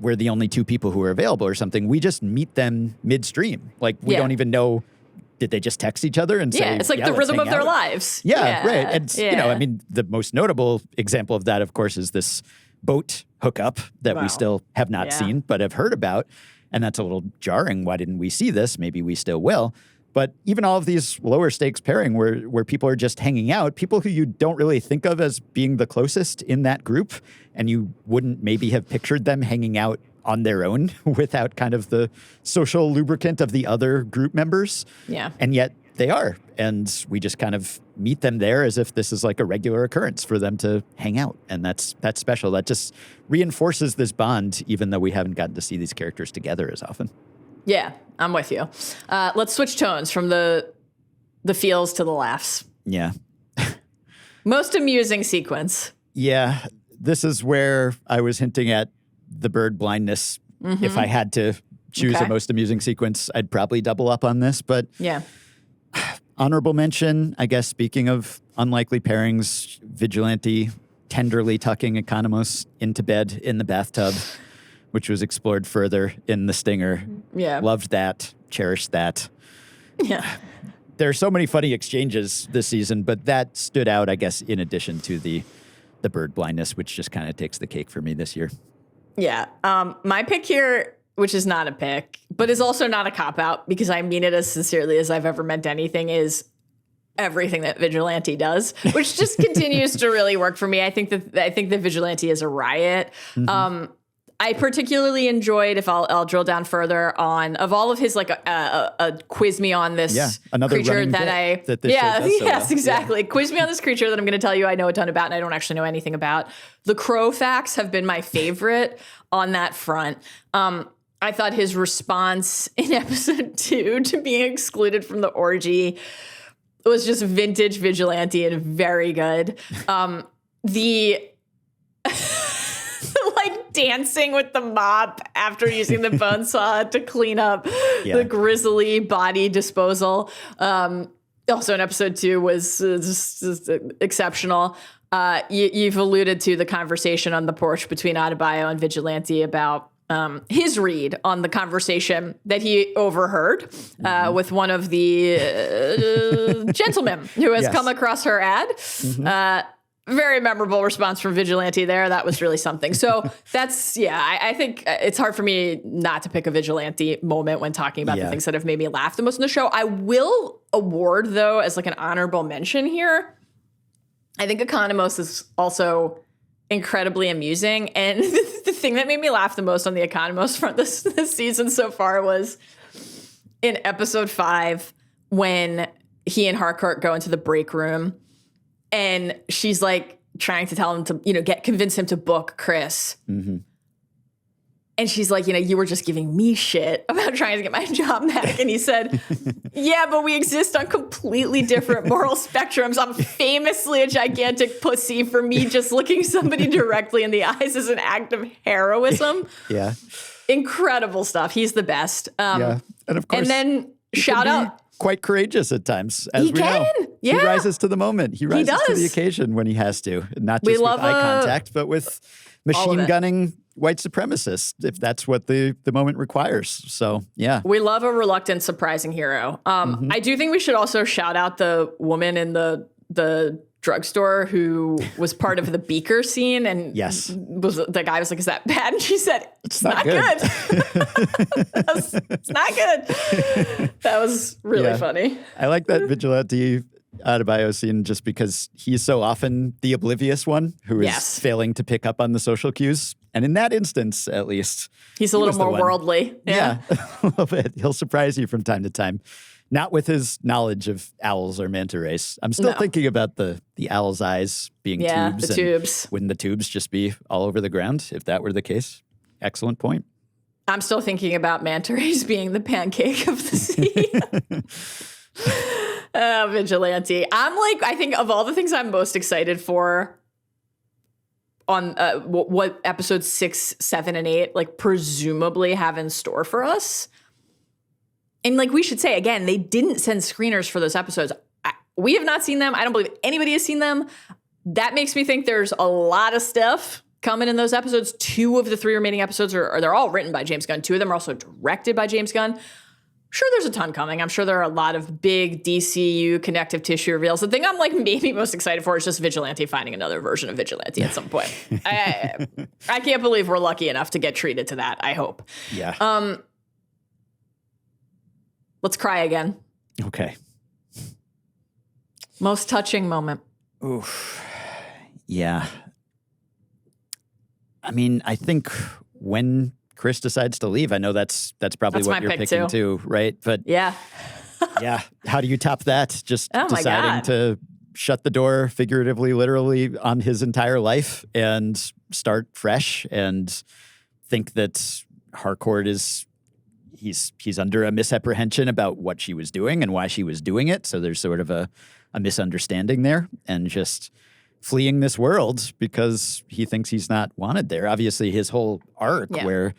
B: we're the only 2 people who are available or something. We just meet them midstream. Like, we don't even know. Did they just text each other and say,
A: it's like the rhythm of their lives.
B: Yeah, right. And, the most notable example of that, of course, is this boat hookup that we still have not seen, but have heard about. And that's a little jarring. Why didn't we see this? Maybe we still will. But even all of these lower stakes pairing where people are just hanging out, people who you don't really think of as being the closest in that group, and you wouldn't maybe have pictured them hanging out on their own without kind of the social lubricant of the other group members. Yeah. And yet they are. And we just kind of meet them there as if this is like a regular occurrence for them to hang out. And that's special. That just reinforces this bond, even though we haven't gotten to see these characters together as often. Yeah,
A: I'm with you. Let's switch tones from the feels to the laughs.
B: Yeah.
A: Most amusing sequence.
B: Yeah. This is where I was hinting at the bird blindness. Mm-hmm. If I had to choose a most amusing sequence, I'd probably double up on this. But honorable mention, I guess, speaking of unlikely pairings, Vigilante tenderly tucking Economos into bed in the bathtub, which was explored further in The Stinger. Yeah. Loved that. Cherished that. Yeah. There are so many funny exchanges this season, but that stood out, I guess, in addition to the bird blindness, which just kind of takes the cake for me this year.
A: Yeah. My pick here, which is not a pick, but is also not a cop-out because I mean it as sincerely as I've ever meant anything, is everything that Vigilante does, which just continues to really work for me. I think that Vigilante is a riot. Mm-hmm. I particularly enjoyed, if I'll drill down further on, of all of his, like a quiz me on this creature that yes, exactly. Yeah. Quiz me on this creature that I'm going to tell you I know a ton about and I don't actually know anything about. The Crow facts have been my favorite on that front. I thought his response in episode 2 to being excluded from the orgy was just vintage Vigilante and very good. The like dancing with the mop after using the bone saw to clean up the grisly body disposal. Also in episode 2 was just exceptional. You've alluded to the conversation on the porch between Adebayo and Vigilante about his read on the conversation that he overheard with one of the gentlemen who has come across her ad. Mm-hmm. Very memorable response from Vigilante there. That was really something. So that's, I think it's hard for me not to pick a Vigilante moment when talking about the things that have made me laugh the most in the show. I will award, though, as like an honorable mention here, I think Economos is also incredibly amusing. And the thing that made me laugh the most on the Economos front this season so far was in episode 5 when he and Harcourt go into the break room. And she's like trying to tell him to, convince him to book Chris. Mm-hmm. And she's like, you were just giving me shit about trying to get my job back. And he said, yeah, but we exist on completely different moral spectrums. I'm famously a gigantic pussy. For me, just looking somebody directly in the eyes is an act of heroism.
B: Yeah.
A: Incredible stuff. He's the best.
B: Yeah. And of course,
A: and then shout out.
B: Quite courageous at times, as
A: He
B: we
A: can.
B: know.
A: Yeah.
B: He rises to the moment. He rises to
A: does.
B: the occasion when he has to. Not just with eye contact, but with machine gunning white supremacists, if that's what the moment requires. So, yeah.
A: We love a reluctant, surprising hero. I do think we should also shout out the woman in the drugstore who was part of the beaker scene. And
B: yes,
A: the guy was like, is that bad? And she said, it's not good. It's not good. That was really funny.
B: I like that vigilante Adebayo scene just because he's so often the oblivious one who is failing to pick up on the social cues. And in that instance, at least,
A: he's a little more worldly.
B: Yeah, a little bit. He'll surprise you from time to time. Not with his knowledge of owls or manta rays. I'm still thinking about the owl's eyes being tubes.
A: The tubes.
B: Wouldn't the tubes just be all over the ground if that were the case? Excellent point.
A: I'm still thinking about manta rays being the pancake of the sea. Vigilante. I think of all the things I'm most excited for on what episodes 6, 7, and 8 presumably have in store for us. And we should say, again, they didn't send screeners for those episodes. We have not seen them. I don't believe anybody has seen them. That makes me think there's a lot of stuff coming in those episodes. 2 of the 3 remaining episodes they're all written by James Gunn. 2 of them are also directed by James Gunn. Sure, there's a ton coming. I'm sure there are a lot of big DCU connective tissue reveals. The thing I'm maybe most excited for is just Vigilante finding another version of Vigilante at some point. I can't believe we're lucky enough to get treated to that, I hope.
B: Yeah.
A: Let's cry again.
B: Okay.
A: Most touching moment.
B: Oof. Yeah. I mean, I think when Chris decides to leave, I know that's probably what you're picking too, right? But
A: yeah.
B: Yeah. How do you top that? Just deciding
A: God.
B: to shut the door figuratively, literally on his entire life and start fresh and think that Harcourt he's under a misapprehension about what she was doing and why she was doing it. So there's sort of a misunderstanding there and just fleeing this world because he thinks he's not wanted there. Obviously, his whole arc where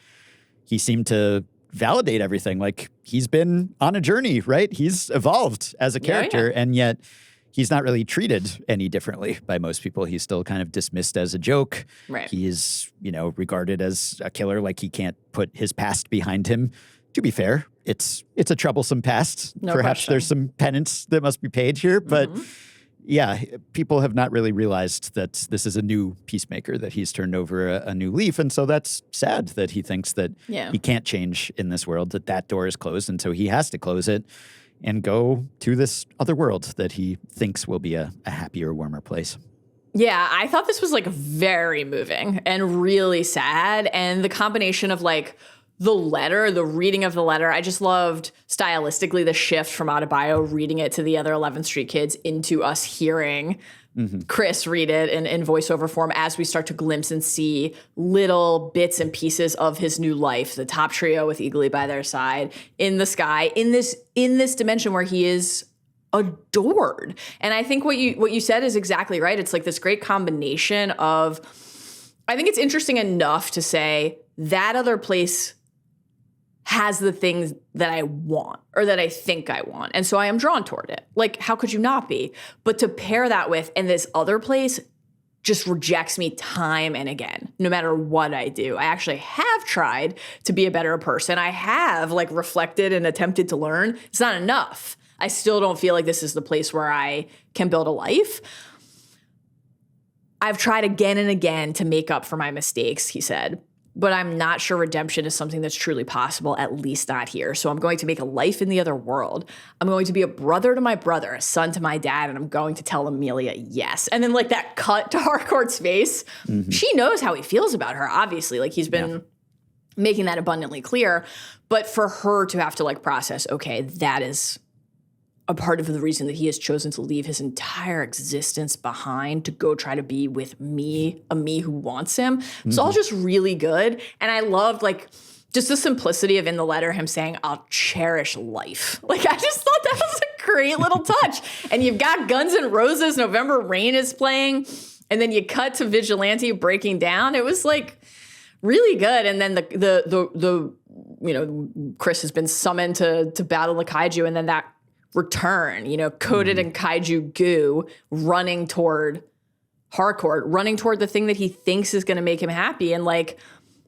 B: he seemed to validate everything, he's been on a journey, right? He's evolved as a character, and yet he's not really treated any differently by most people. He's still kind of dismissed as a joke.
A: Right.
B: He is, regarded as a killer, he can't put his past behind him. To be fair, it's a troublesome past.
A: No
B: Perhaps
A: question.
B: there's some penance that must be paid here, but yeah, people have not really realized that this is a new Peacemaker, that he's turned over a new leaf. And so that's sad that he thinks that he can't change in this world, that door is closed. And so he has to close it and go to this other world that he thinks will be a happier, warmer place.
A: Yeah, I thought this was very moving and really sad. And the combination of the letter, the reading of the letter, I just loved stylistically the shift from Adebayo reading it to the other 11th Street kids into us hearing Chris read it in voiceover form as we start to glimpse and see little bits and pieces of his new life. The top trio with Eagly by their side in the sky, in this dimension where he is adored. And I think what you said is exactly right. It's this great combination of, I think it's interesting enough to say that other place has the things that I want or that I think I want. And so I am drawn toward it. How could you not be? But to pair that with, and this other place just rejects me time and again, no matter what I do. I actually have tried to be a better person. I have reflected and attempted to learn. It's not enough. I still don't feel like this is the place where I can build a life. I've tried again and again to make up for my mistakes, he said. But I'm not sure redemption is something that's truly possible, at least not here. So I'm going to make a life in the other world. I'm going to be a brother to my brother, a son to my dad, and I'm going to tell Amelia yes. And then that cut to Harcourt's face, she knows how he feels about her, obviously. He's been making that abundantly clear. But for her to have to process, okay, that is a part of the reason that he has chosen to leave his entire existence behind to go try to be with me, a me who wants him. It's all just really good. And I loved like just the simplicity of in the letter him saying, I'll cherish life. Like I just thought that was a great little touch. And you've got Guns N' Roses, November Rain is playing. And then you cut to Vigilante breaking down. It was like really good. And then the Chris has been summoned to battle the kaiju, and then that return, coated in kaiju goo, running toward Harcourt, running toward the thing that he thinks is going to make him happy. And like,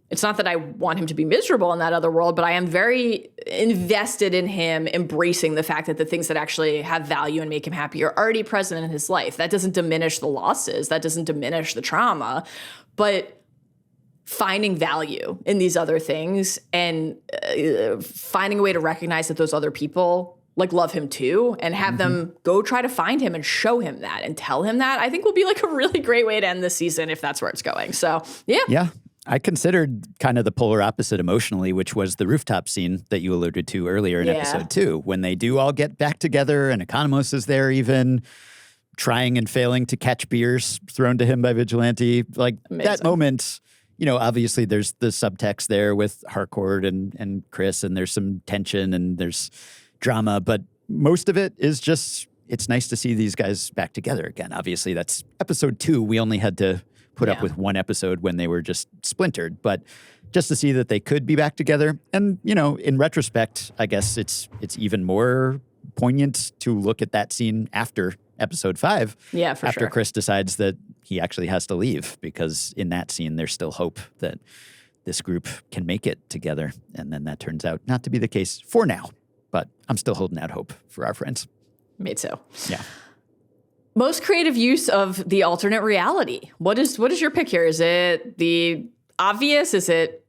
A: it's not that I want him to be miserable in that other world, but I am very invested in him embracing the fact that the things that actually have value and make him happy are already present in his life. That doesn't diminish the losses. That doesn't diminish the trauma. But finding value in these other things and finding a way to recognize that those other people like love him too and have them go try to find him and show him that and tell him that, I think will be like a really great way to end this season if that's where it's going. So, yeah.
B: Yeah. I considered kind of the polar opposite emotionally, which was the rooftop scene that you alluded to earlier in episode 2, when they do all get back together and Economos is there even trying and failing to catch beers thrown to him by Vigilante. Like that moment, obviously there's the subtext there with Harcourt and Chris, and there's some tension and there's drama, but most of it is just, it's nice to see these guys back together again. Obviously that's episode 2. We only had to put up with one episode when they were just splintered, but just to see that they could be back together. And, in retrospect, I guess it's even more poignant to look at that scene after episode 5.
A: Yeah, for
B: after
A: sure.
B: Chris decides that he actually has to leave, because in that scene, there's still hope that this group can make it together. And then that turns out not to be the case for now, but I'm still holding out hope for our friends.
A: Me too.
B: Yeah.
A: Most creative use of the alternate reality. What is your pick here? Is it the obvious? Is it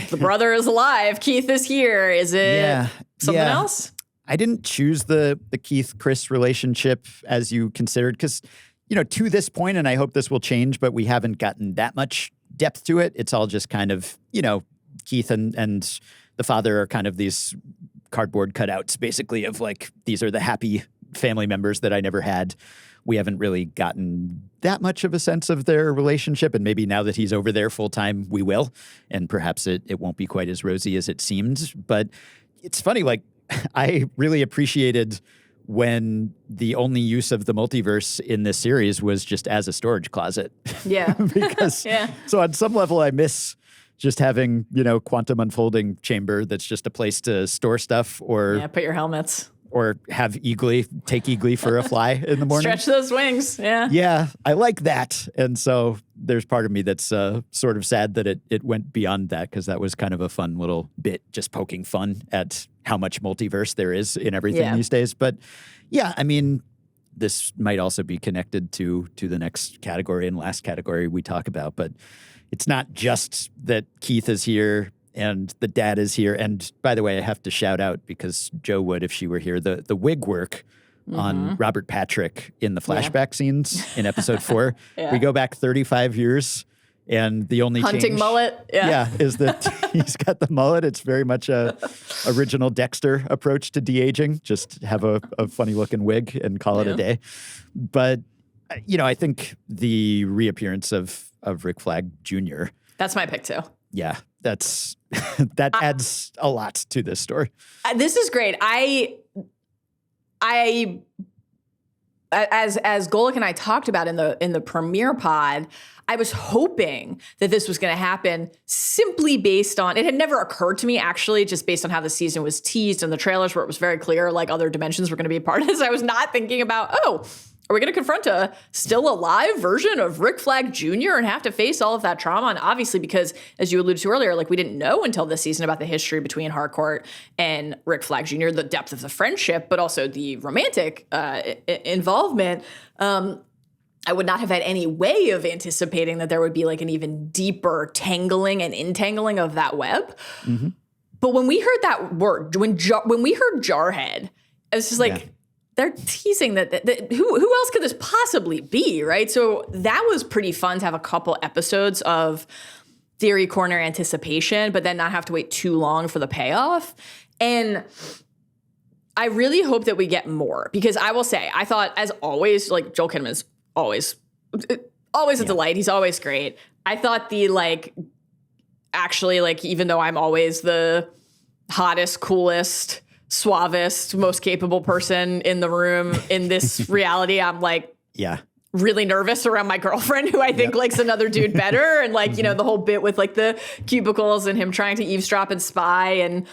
A: the brother is alive, Keith is here? Is it something else?
B: I didn't choose the Keith-Chris relationship as you considered because, to this point, and I hope this will change, but we haven't gotten that much depth to it. It's all just kind of, Keith and the father are kind of these cardboard cutouts, basically, of like, these are the happy family members that I never had. We haven't really gotten that much of a sense of their relationship. And maybe now that he's over there full time, we will. And perhaps it won't be quite as rosy as it seemed. But it's funny, like, I really appreciated when the only use of the multiverse in this series was just as a storage closet.
A: Yeah.
B: Because so on some level, I miss just having, quantum unfolding chamber that's just a place to store stuff or
A: put your helmets.
B: Or have take Eagly for a fly in the morning.
A: Stretch those wings, yeah.
B: Yeah, I like that. And so there's part of me that's sort of sad that it went beyond that, because that was kind of a fun little bit, just poking fun at how much multiverse there is in everything these days. But yeah, I mean, this might also be connected to the next category and last category we talk about. But it's not just that Keith is here and the dad is here. And by the way, I have to shout out, because Joe would if she were here, the wig work on Robert Patrick in the flashback scenes in episode 4. We go back 35 years, and the only
A: hunting
B: change,
A: mullet.
B: is that he's got the mullet. It's very much a original Dexter approach to de-aging. Just have a funny looking wig and call it a day. But I think the reappearance of Rick Flag Jr.
A: That's my pick too.
B: Yeah, that adds a lot to this story.
A: This is great. As Golik and I talked about in the premiere pod, I was hoping that this was going to happen simply based on, it had never occurred to me actually, just based on how the season was teased and the trailers where it was very clear like other dimensions were going to be a part of this. I was not thinking about, are we going to confront a still alive version of Rick Flag Jr. and have to face all of that trauma? And obviously, because as you alluded to earlier, like we didn't know until this season about the history between Harcourt and Rick Flag Jr., the depth of the friendship, but also the romantic involvement. I would not have had any way of anticipating that there would be like an even deeper tangling and entangling of that web. Mm-hmm. But when we heard that word, when we heard Jarhead, it was just like, they're teasing that who else could this possibly be, right? So that was pretty fun to have a couple episodes of Theory Corner anticipation, but then not have to wait too long for the payoff. And I really hope that we get more, because I will say, I thought, as always, like, Joel Kinnaman's always a delight. He's always great. I thought actually, like, even though I'm always the hottest, coolest, suavest, most capable person in the room in this reality, I'm like, really nervous around my girlfriend, who I think likes another dude better. And like, the whole bit with like the cubicles and him trying to eavesdrop and spy, and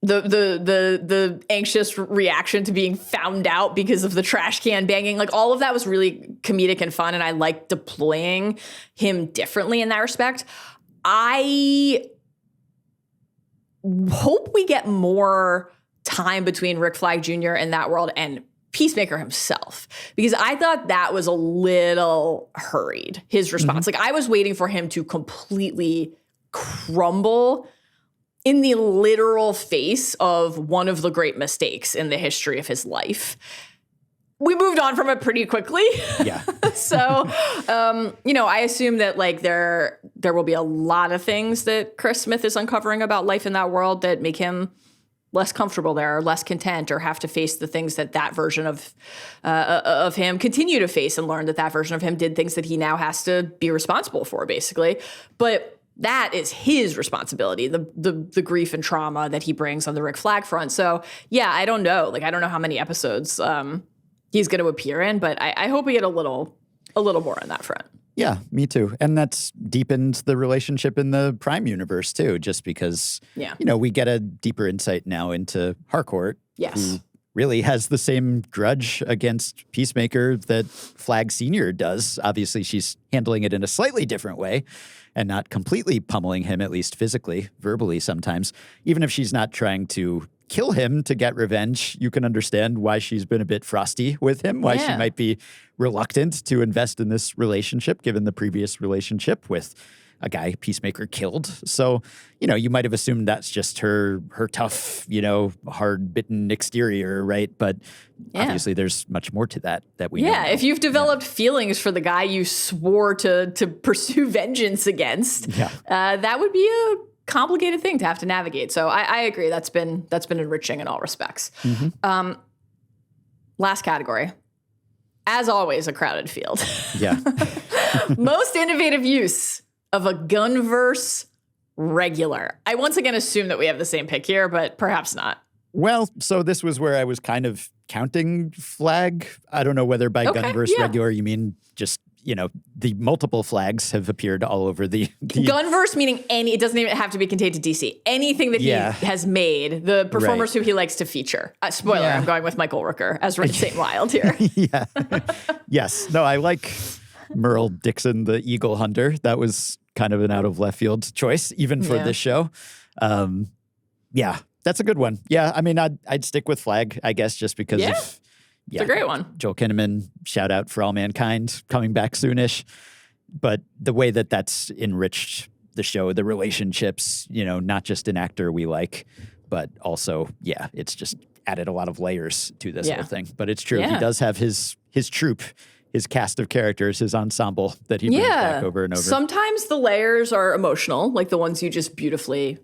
A: the anxious reaction to being found out because of the trash can banging. Like, all of that was really comedic and fun, and I liked deploying him differently in that respect. I hope we get more time between Rick Flag Jr. in that world and Peacemaker himself, because I thought that was a little hurried, his response. Like, I was waiting for him to completely crumble in the literal face of one of the great mistakes in the history of his life. We moved on from it pretty quickly.
B: Yeah.
A: So, I assume that like there will be a lot of things that Chris Smith is uncovering about life in that world that make him less comfortable there, or less content, or have to face the things that version of him continue to face, and learn that version of him did things that he now has to be responsible for, basically. But that is his responsibility, the grief and trauma that he brings on the Rick Flag front. So yeah, I don't know. Like, I don't know how many episodes he's going to appear in, but I hope we get a little more on that front.
B: Yeah, me too. And that's deepened the relationship in the Prime universe too, just because, we get a deeper insight now into Harcourt.
A: Yes.
B: Who really has the same grudge against Peacemaker that Flag Sr. does. Obviously, she's handling it in a slightly different way and not completely pummeling him, at least physically, verbally sometimes. Even if she's not trying to kill him to get revenge, you can understand why she's been a bit frosty with him, why she might be reluctant to invest in this relationship, given the previous relationship with a guy Peacemaker killed. So, you might have assumed that's just her tough, hard-bitten exterior, right? But obviously there's much more to that we know. Yeah,
A: if you've developed feelings for the guy you swore to pursue vengeance against, that would be a complicated thing to have to navigate. So I agree. That's been enriching in all respects. Last category. As always, a crowded field.
B: Yeah.
A: Most innovative use of a Gunnverse regular. I once again assume that we have the same pick here, but perhaps not.
B: Well, so this was where I was kind of counting Flag. I don't know whether by Gunnverse regular you mean just, the multiple Flags have appeared all over the
A: Gunnverse, meaning it doesn't even have to be contained to DC. Anything that he has made, the performers who he likes to feature. Spoiler, I'm going with Michael Rooker as Red St. Wild here.
B: Yeah. Yes. No, I like Merle Dixon, the Eagle Hunter. That was kind of an out of left field choice, even for this show. That's a good one. Yeah, I mean, I'd stick with Flag, I guess, just because of...
A: It's a great one.
B: Joel Kinnaman, shout out For All Mankind, coming back soonish. But the way that that's enriched the show, the relationships, not just an actor we like, but also, it's just added a lot of layers to this whole thing. But it's true. He does have his troupe, his cast of characters, his ensemble that he brings back over and over.
A: Sometimes the layers are emotional, like the ones you just beautifully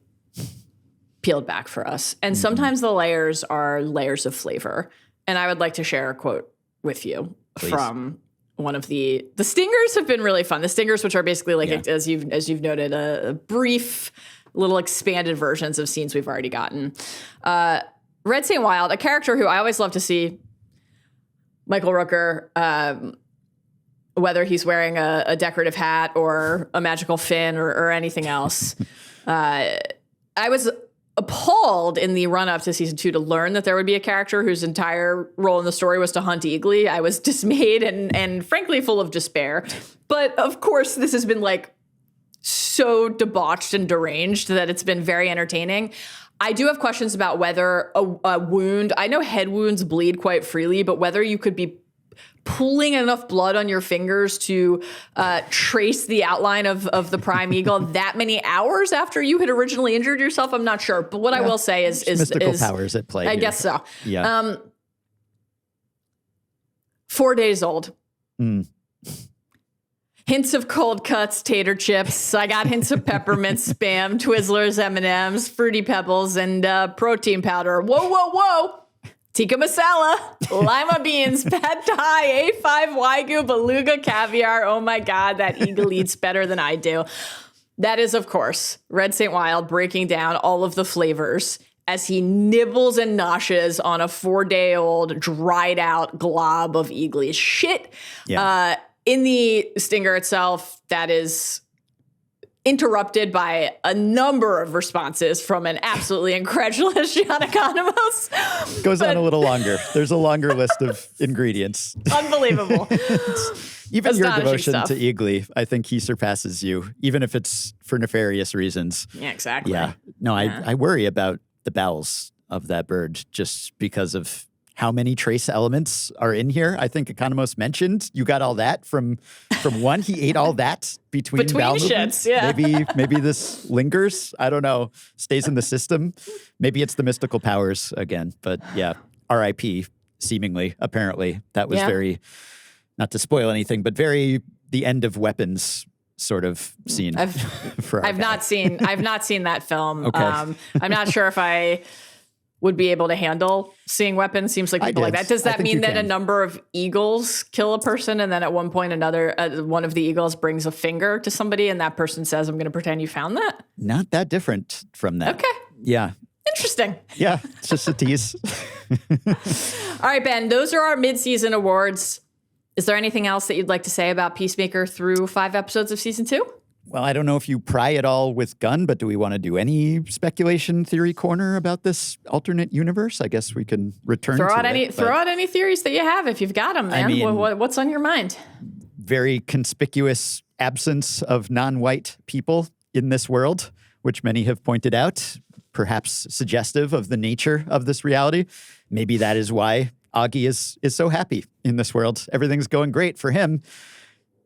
A: peeled back for us. And sometimes the layers are layers of flavor. And I would like to share a quote with you from one of the stingers have been really fun. The stingers, which are basically like, as you've noted, a brief little expanded versions of scenes we've already gotten. Red St. Wild, a character who I always love to see, Michael Rooker, whether he's wearing a decorative hat or a magical fin or anything else. I was appalled in the run-up to season 2 to learn that there would be a character whose entire role in the story was to hunt Eagly. I was dismayed and frankly full of despair. But of course, this has been like so debauched and deranged that it's been very entertaining. I do have questions about whether a wound, I know head wounds bleed quite freely, but whether you could be pooling enough blood on your fingers to trace the outline of the Prime Eagle that many hours after you had originally injured yourself, I'm not sure. But what I will say is
B: mystical powers at play.
A: I guess so. Yeah. 4 days old. Hints of cold cuts, tater chips. I got hints of peppermint, Spam, Twizzlers, M&Ms, Fruity Pebbles, and protein powder. Whoa, whoa, whoa. Tikka masala, lima beans, pad thai, A5 Wagyu, beluga caviar. Oh my God, that Eagly eats better than I do. That is, of course, Red St. Wild breaking down all of the flavors as he nibbles and noshes on a 4-day-old, dried-out glob of Eagly's shit.
B: Yeah.
A: In the stinger itself, that is interrupted by a number of responses from an absolutely incredulous John Economos.
B: Goes on a little longer. There's a longer list of ingredients.
A: Unbelievable.
B: Even your devotion
A: stuff.
B: to Eagly, I think he surpasses you, even if it's for nefarious reasons.
A: Yeah, exactly.
B: Yeah. No, I worry about the bowels of that bird just because of how many trace elements are in here. I think Economos mentioned you got all that from one. He ate all that between bowel movements.
A: shits, yeah.
B: Maybe this lingers. I don't know. Stays in the system. Maybe it's the mystical powers again. But yeah, R.I.P. Seemingly, apparently, that was very, not to spoil anything, but very the end of Weapons sort of scene.
A: I've not seen that film.
B: Okay.
A: I'm not sure if I would be able to handle seeing Weapons. Seems like people like that. Does that mean that a number of eagles kill a person, and then at one point one of the eagles brings a finger to somebody, and that person says, "I'm going to pretend you found that"?
B: Not that different from that.
A: Okay.
B: Yeah.
A: Interesting.
B: Yeah. It's just a tease.
A: All right, Ben, those are our mid-season awards. Is there anything else that you'd like to say about Peacemaker through 5 episodes of season 2?
B: Well, I don't know if you pry at all with Gunn, but do we want to do any speculation theory corner about this alternate universe? I guess we can return
A: throw
B: to
A: out
B: it.
A: Throw out any theories that you have if you've got them, man.
B: I mean,
A: What's on your mind?
B: Very conspicuous absence of non-white people in this world, which many have pointed out, perhaps suggestive of the nature of this reality. Maybe that is why Augie is so happy in this world. Everything's going great for him.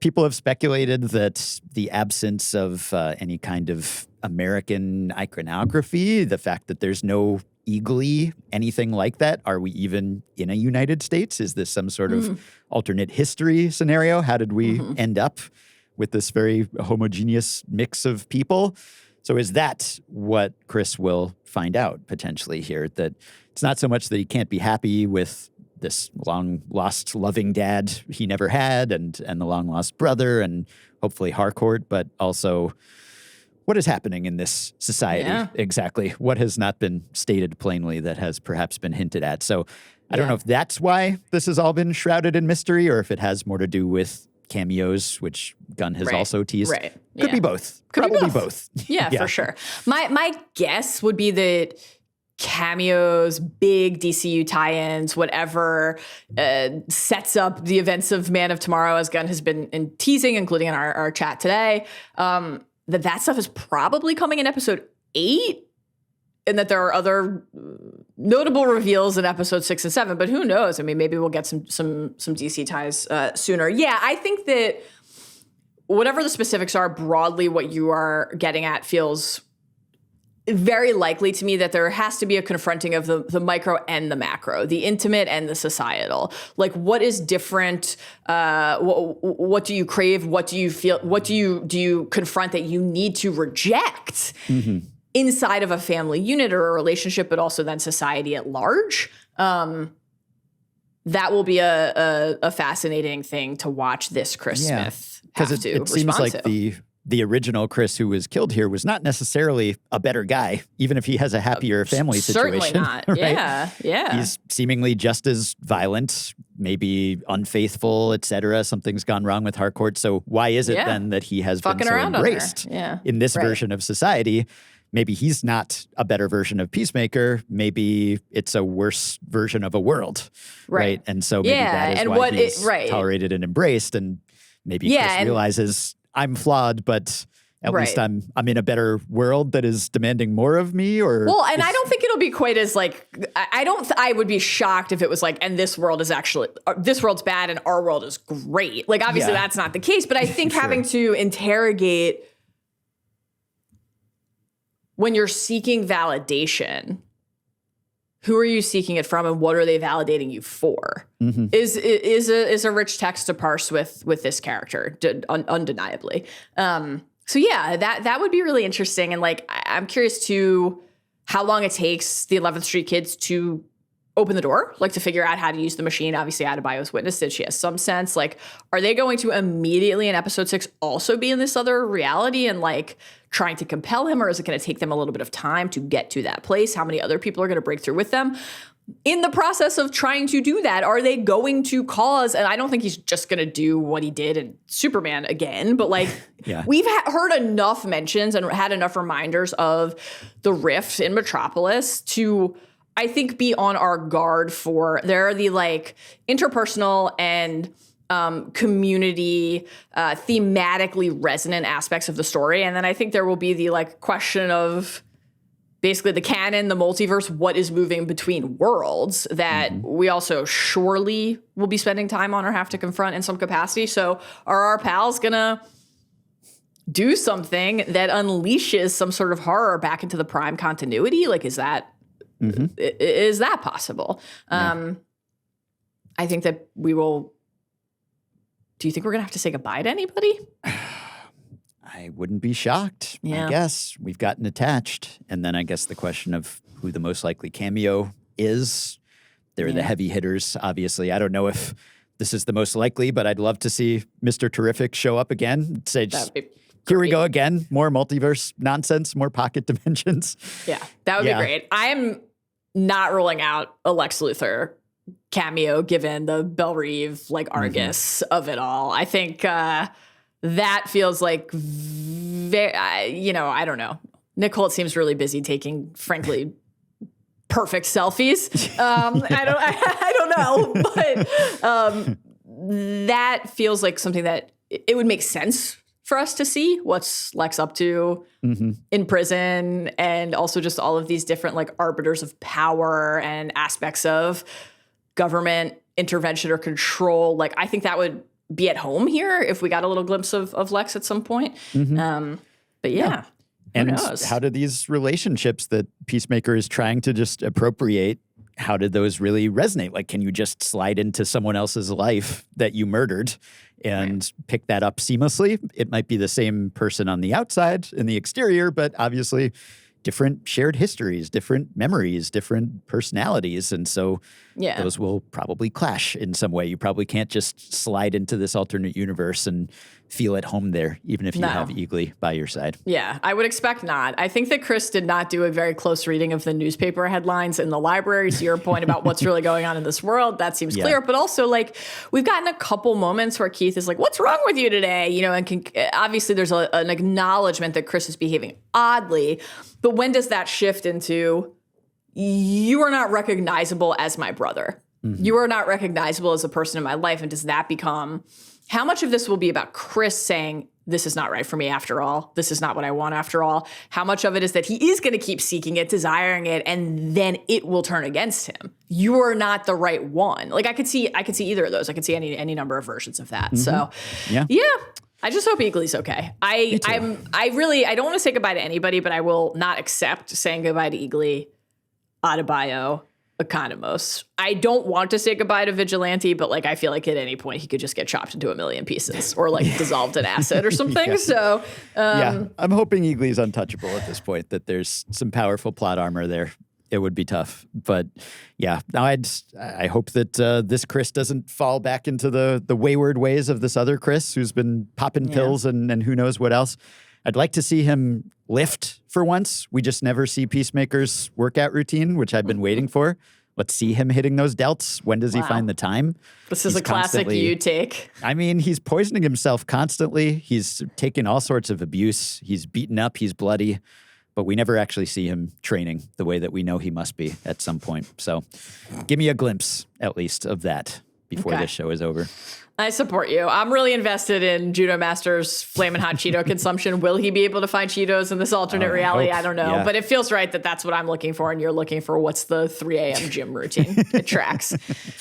B: People have speculated that the absence of any kind of American iconography, the fact that there's no Eagly, anything like that. Are we even in a United States? Is this some sort of alternate history scenario? How did we end up with this very homogeneous mix of people? So is that what Chris will find out potentially here? That it's not so much that he can't be happy with this long-lost loving dad he never had and the long-lost brother and hopefully Harcourt, but also what is happening in this society exactly? What has not been stated plainly that has perhaps been hinted at? So I don't know if that's why this has all been shrouded in mystery or if it has more to do with cameos, which Gunn has also teased.
A: Right.
B: Could be both. Probably both.
A: Yeah, for sure. My guess would be that cameos, big DCU tie-ins, whatever sets up the events of Man of Tomorrow, as Gunn has been teasing, including in our chat today, that stuff is probably coming in episode 8, and that there are other notable reveals in episode 6 and 7. But who knows? I mean, maybe we'll get some DC ties sooner. Yeah, I think that whatever the specifics are, broadly what you are getting at feels very likely to me that there has to be a confronting of the micro and the macro, the intimate and the societal. Like, what is different? What do you crave? What do you feel? What do you confront that you need to reject inside of a family unit or a relationship, but also then society at large? That will be a fascinating thing to watch this Chris Smith
B: because it seems like the original Chris who was killed here was not necessarily a better guy, even if he has a happier family situation.
A: Certainly not.
B: Right?
A: Yeah.
B: He's seemingly just as violent, maybe unfaithful, etc. Something's gone wrong with Harcourt. So why is it then that he has been so embraced in this version of society? Maybe he's not a better version of Peacemaker. Maybe it's a worse version of a world, right? And so maybe that is why he's tolerated and embraced. And maybe Chris realizes I'm flawed, but at least I'm in a better world that is demanding more of me. Or
A: I don't think it'll be quite as like I would be shocked if it was like, and this world is actually this world's bad and our world is great. Like obviously that's not the case, but I think having to interrogate when you're seeking validation who are you seeking it from and what are they validating you for is a rich text to parse with this character, undeniably. So yeah, that would be really interesting. And like, I'm curious to how long it takes the 11th Street kids to open the door, like to figure out how to use the machine. Obviously, Adebayo's witnessed it. She has some sense. Like, are they going to immediately in episode 6 also be in this other reality and like trying to compel him? Or is it going to take them a little bit of time to get to that place? How many other people are going to break through with them? In the process of trying to do that, are they going to cause, and I don't think he's just going to do what he did in Superman again, but like we've heard enough mentions and had enough reminders of the rift in Metropolis to, I think, be on our guard for, there are the like interpersonal and community, thematically resonant aspects of the story. And then I think there will be the like question of basically the canon, the multiverse, what is moving between worlds that we also surely will be spending time on or have to confront in some capacity. So are our pals gonna do something that unleashes some sort of horror back into the Prime continuity? Like, is that possible? I think that we will. Do you think we're gonna have to say goodbye to anybody?
B: I wouldn't be shocked. I guess we've gotten attached. And then I guess the question of who the most likely cameo is. They're the heavy hitters, obviously. I don't know if this is the most likely, but I'd love to see Mr. Terrific show up again. Say, just, here we go again. More multiverse nonsense, more pocket dimensions.
A: Yeah, that would be great. I'm not ruling out a Lex Luthor cameo given the Belle Reeve, like Argus of it all. I think that feels like, I don't know. Nick Holt seems really busy taking, frankly, perfect selfies. I don't know, but that feels like something that it would make sense for us to see what's Lex up to in prison, and also just all of these different like arbiters of power and aspects of government intervention or control. Like, I think that would be at home here if we got a little glimpse of Lex at some point. But yeah.
B: And how do these relationships that Peacemaker is trying to just appropriate, how did those really resonate? Like, can you just slide into someone else's life that you murdered and pick that up seamlessly? It might be the same person on the outside, in the exterior, but obviously different shared histories, different memories, different personalities. And so those will probably clash in some way. You probably can't just slide into this alternate universe and feel at home there, even if you have Eagly by your side.
A: Yeah, I would expect not. I think that Chris did not do a very close reading of the newspaper headlines in the library. To your point about what's really going on in this world, that seems clear. But also, like, we've gotten a couple moments where Keith is like, what's wrong with you today? You know, and obviously there's an acknowledgement that Chris is behaving oddly. But when does that shift into, you are not recognizable as my brother. You are not recognizable as a person in my life. And does that become, how much of this will be about Chris saying, this is not right for me after all. This is not what I want after all. How much of it is that he is going to keep seeking it, desiring it, and then it will turn against him. You are not the right one. Like, I could see either of those. I could see any number of versions of that. So yeah. I just hope Eagly's okay. I don't want to say goodbye to anybody, but I will not accept saying goodbye to Eagly, Adebayo, Economos. I don't want to say goodbye to Vigilante, but like, I feel like at any point he could just get chopped into a million pieces or like dissolved in acid or something. So
B: I'm hoping Eagly's untouchable at this point, that there's some powerful plot armor there. It would be tough, but yeah. Now I hope that this Chris doesn't fall back into the wayward ways of this other Chris who's been popping pills and who knows what else. I'd like to see him lift for once. We just never see Peacemaker's workout routine, which I've been waiting for. Let's see him hitting those delts. When does he find the time?
A: This is a classic you take.
B: I mean, he's poisoning himself constantly. He's taken all sorts of abuse. He's beaten up. He's bloody. But we never actually see him training the way that we know he must be at some point. So give me a glimpse, at least, of that before this show is over.
A: I support you. I'm really invested in Judo Master's Flamin' Hot Cheeto consumption. Will he be able to find Cheetos in this alternate reality? I don't know. Yeah. But it feels right that that's what I'm looking for, and you're looking for what's the 3 a.m. gym routine. It tracks.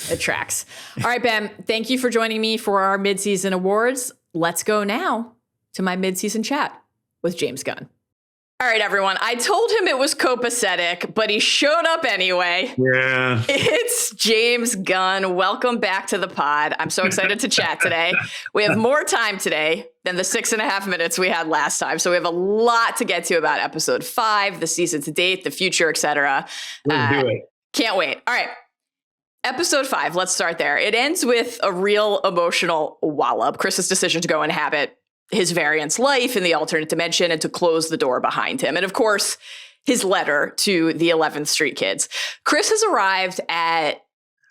A: It tracks. All right, Ben, thank you for joining me for our Midseason Awards. Let's go now to my Midseason chat with James Gunn. All right, everyone. I told him it was copacetic, but he showed up anyway.
C: Yeah.
A: It's James Gunn. Welcome back to the pod. I'm so excited to chat today. We have more time today than the 6.5 minutes we had last time. So we have a lot to get to about episode 5, the season to date, the future, etc.
C: Let's do it.
A: Can't wait. All right. Episode 5, let's start there. It ends with a real emotional wallop. Chris's decision to go inhabit his variant's life in the alternate dimension and to close the door behind him. And of course, his letter to the 11th Street kids. Chris has arrived at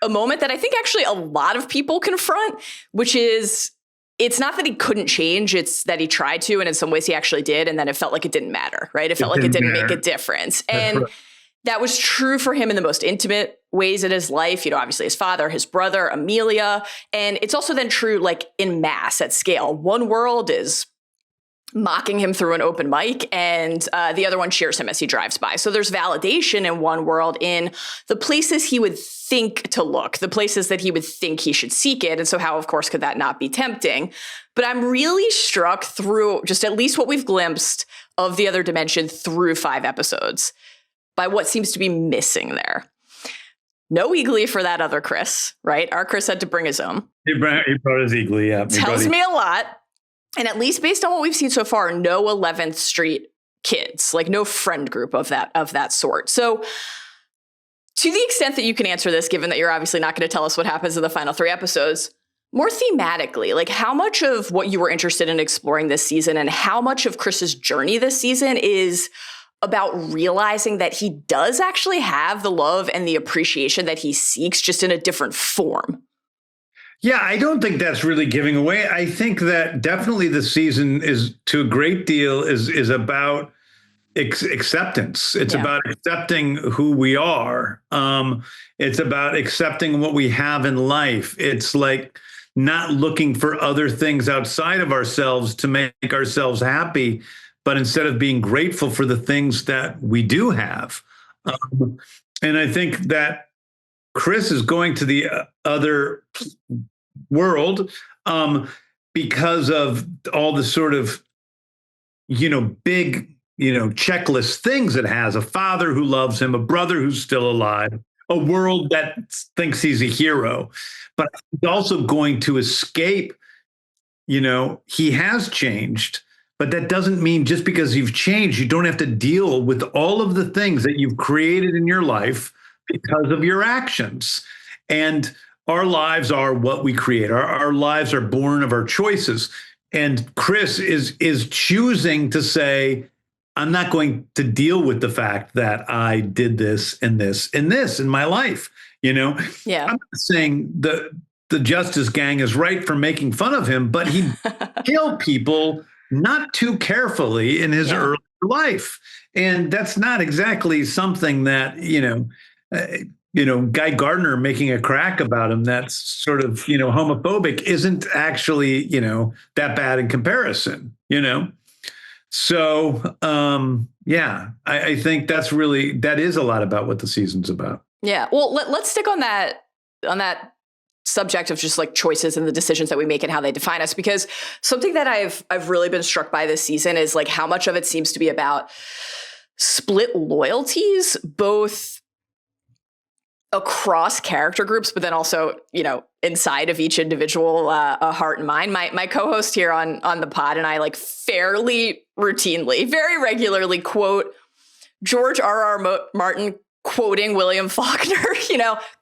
A: a moment that I think actually a lot of people confront, which is it's not that he couldn't change, it's that he tried to, and in some ways he actually did, and then it felt like it didn't matter, right? It felt like it didn't make a difference. And that was true for him in the most intimate ways in his life. You know, obviously his father, his brother, Amelia. And it's also then true like in mass at scale. One world is mocking him through an open mic and the other one cheers him as he drives by. So there's validation in one world in the places he would think to look, the places that he would think he should seek it. And so how, of course, could that not be tempting? But I'm really struck through just at least what we've glimpsed of the other dimension through 5 episodes by what seems to be missing there. No Eagly for that other Chris, right? Our Chris had to bring his own.
C: He brought his Eagly, yeah.
A: Tells me a lot. And at least based on what we've seen so far, no 11th Street kids, like no friend group of that sort. So to the extent that you can answer this, given that you're obviously not going to tell us what happens in the final 3 episodes, more thematically, like how much of what you were interested in exploring this season and how much of Chris's journey this season is about realizing that he does actually have the love and the appreciation that he seeks, just in a different form?
C: Yeah, I don't think that's really giving away. I think that definitely the season is, to a great deal, is about acceptance. It's about accepting who we are. It's about accepting what we have in life. It's like not looking for other things outside of ourselves to make ourselves happy, but instead of being grateful for the things that we do have. And I think that Chris is going to the other world because of all the sort of, big, checklist things it has. A father who loves him, a brother who's still alive, a world that thinks he's a hero. But he's also going to escape. He has changed. But that doesn't mean just because you've changed, you don't have to deal with all of the things that you've created in your life because of your actions. And our lives are what we create. Our lives are born of our choices. And Chris is choosing to say, I'm not going to deal with the fact that I did this and this and this in my life. Yeah. I'm not saying the Justice Gang is right for making fun of him, but he killed people not too carefully in his early life. And that's not exactly something that, Guy Gardner making a crack about him that's sort of, homophobic isn't actually, that bad in comparison, So, I think that is a lot about what the season's about.
A: Yeah. Well, let's stick on that subject of just like choices and the decisions that we make and how they define us, because something that I've really been struck by this season is like how much of it seems to be about split loyalties, both across character groups, but then also, inside of each individual heart and mind. My co-host here on the pod and I like fairly routinely, very regularly quote George R.R. Martin quoting William Faulkner,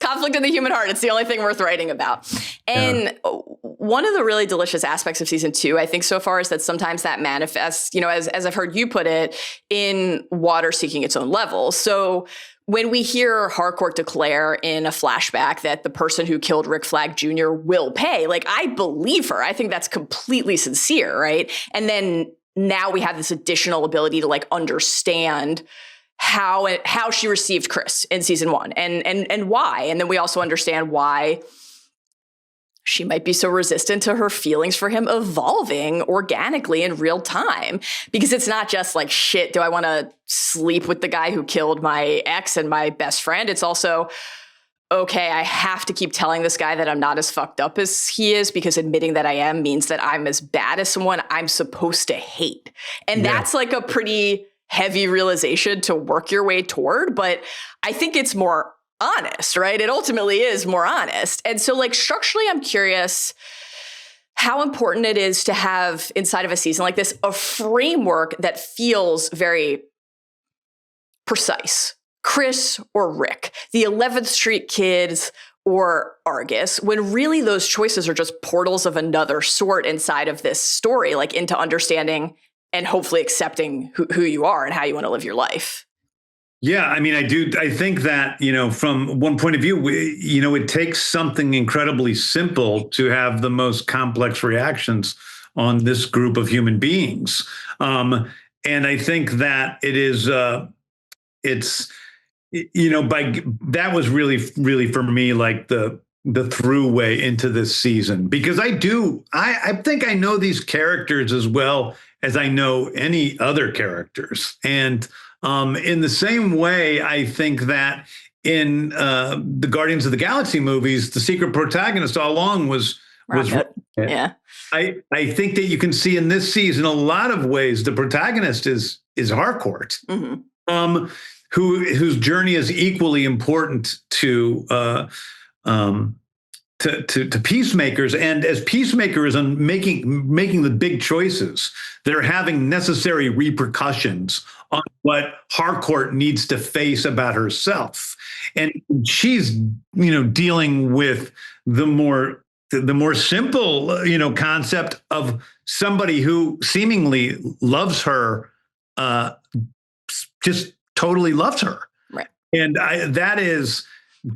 A: conflict in the human heart. It's the only thing worth writing about. And one of the really delicious aspects of season 2, I think so far, is that sometimes that manifests, as I've heard you put it, in water seeking its own level. So when we hear Harcourt declare in a flashback that the person who killed Rick Flag Jr. will pay, like, I believe her. I think that's completely sincere, right? And then now we have this additional ability to like understand how she received Chris in season 1 and why. And then we also understand why she might be so resistant to her feelings for him evolving organically in real time, because it's not just like, shit, do I want to sleep with the guy who killed my ex and my best friend? It's also, okay, I have to keep telling this guy that I'm not as fucked up as he is, because admitting that I am means that I'm as bad as someone I'm supposed to hate. And that's like a pretty heavy realization to work your way toward, but I think it's more honest, right? It ultimately is more honest. And so like structurally, I'm curious how important it is to have inside of a season like this, a framework that feels very precise. Chris or Rick, the 11th Street Kids or Argus, when really those choices are just portals of another sort inside of this story, like into understanding and hopefully accepting who you are and how you want to live your life.
C: Yeah, I mean, I think that, from one point of view, it takes something incredibly simple to have the most complex reactions on this group of human beings. And I think that it is, that was really for me, like the throughway into this season, because I think I know these characters as well as I know any other characters. And in the same way, I think that in the Guardians of the Galaxy movies, the secret protagonist all along was
A: Rocket. Yeah.
C: I think that you can see in this season a lot of ways the protagonist is Harcourt, whose journey is equally important to Peacemakers, and as Peacemaker is on making the big choices, they're having necessary repercussions on what Harcourt needs to face about herself, and she's dealing with the more simple concept of somebody who seemingly loves her, just totally loves her,
A: right?
C: And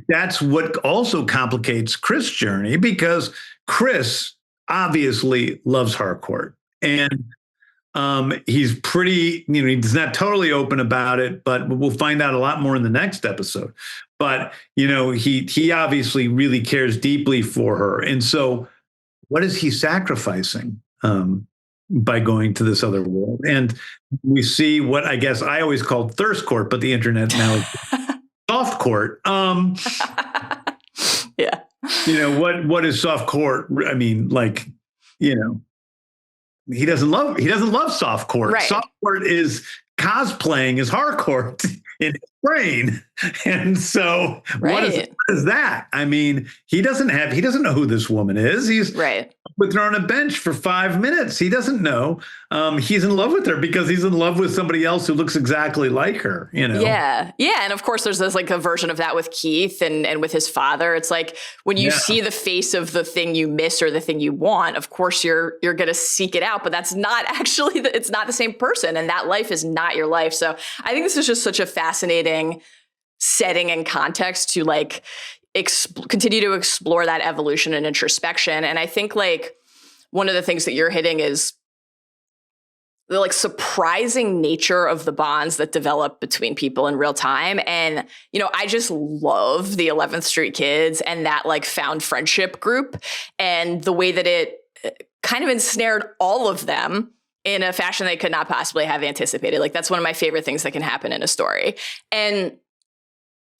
C: that's what also complicates Chris' journey, because Chris obviously loves Harcourt, and he's pretty, he's not totally open about it, but we'll find out a lot more in the next episode. But, he obviously really cares deeply for her. And so what is he sacrificing by going to this other world? And we see what I guess I always called thirst court, but the internet now is soft court.
A: Yeah.
C: What is soft court? I mean, like, he doesn't love soft court.
A: Right.
C: Soft court is cosplaying as Harcourt in his brain. And so what is that? I mean, he doesn't know who this woman is. He's
A: right
C: with her on a bench for 5 minutes. He doesn't know. He's in love with her because he's in love with somebody else who looks exactly like her,
A: Yeah. Yeah. And of course there's this like a version of that with Keith and with his father. It's like when you see the face of the thing you miss or the thing you want, of course you're going to seek it out, but that's not actually, it's not the same person. And that life is not your life. So I think this is just such a fascinating setting and context to like continue to explore that evolution and introspection. And I think like one of the things that you're hitting is the like surprising nature of the bonds that develop between people in real time. And, I just love the 11th Street Kids and that like found friendship group and the way that it kind of ensnared all of them in a fashion they could not possibly have anticipated. Like that's one of my favorite things that can happen in a story. And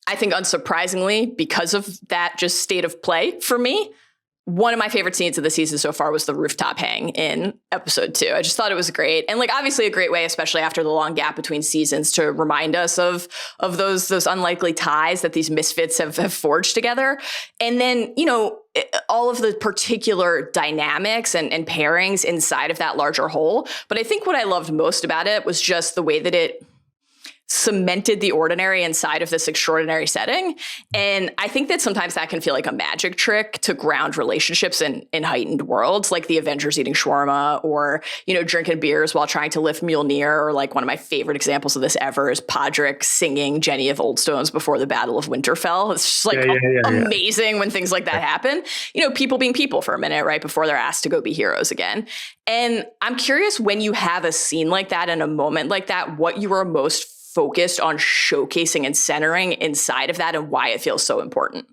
A: I think unsurprisingly, because of that just state of play for me, one of my favorite scenes of the season so far was the rooftop hang in episode 2. I just thought it was great. And like, obviously a great way, especially after the long gap between seasons, to remind us of those unlikely ties that these misfits have forged together. And then, all of the particular dynamics and pairings inside of that larger whole. But I think what I loved most about it was just the way that it cemented the ordinary inside of this extraordinary setting. And I think that sometimes that can feel like a magic trick to ground relationships in heightened worlds, like the Avengers eating shawarma or, drinking beers while trying to lift Mjolnir, or like one of my favorite examples of this ever is Podrick singing Jenny of Old Stones before the Battle of Winterfell. It's just like amazing when things like that happen. People being people for a minute, right before they're asked to go be heroes again. And I'm curious, when you have a scene like that and a moment like that, what you are most focused on showcasing and centering inside of that and why it feels so important.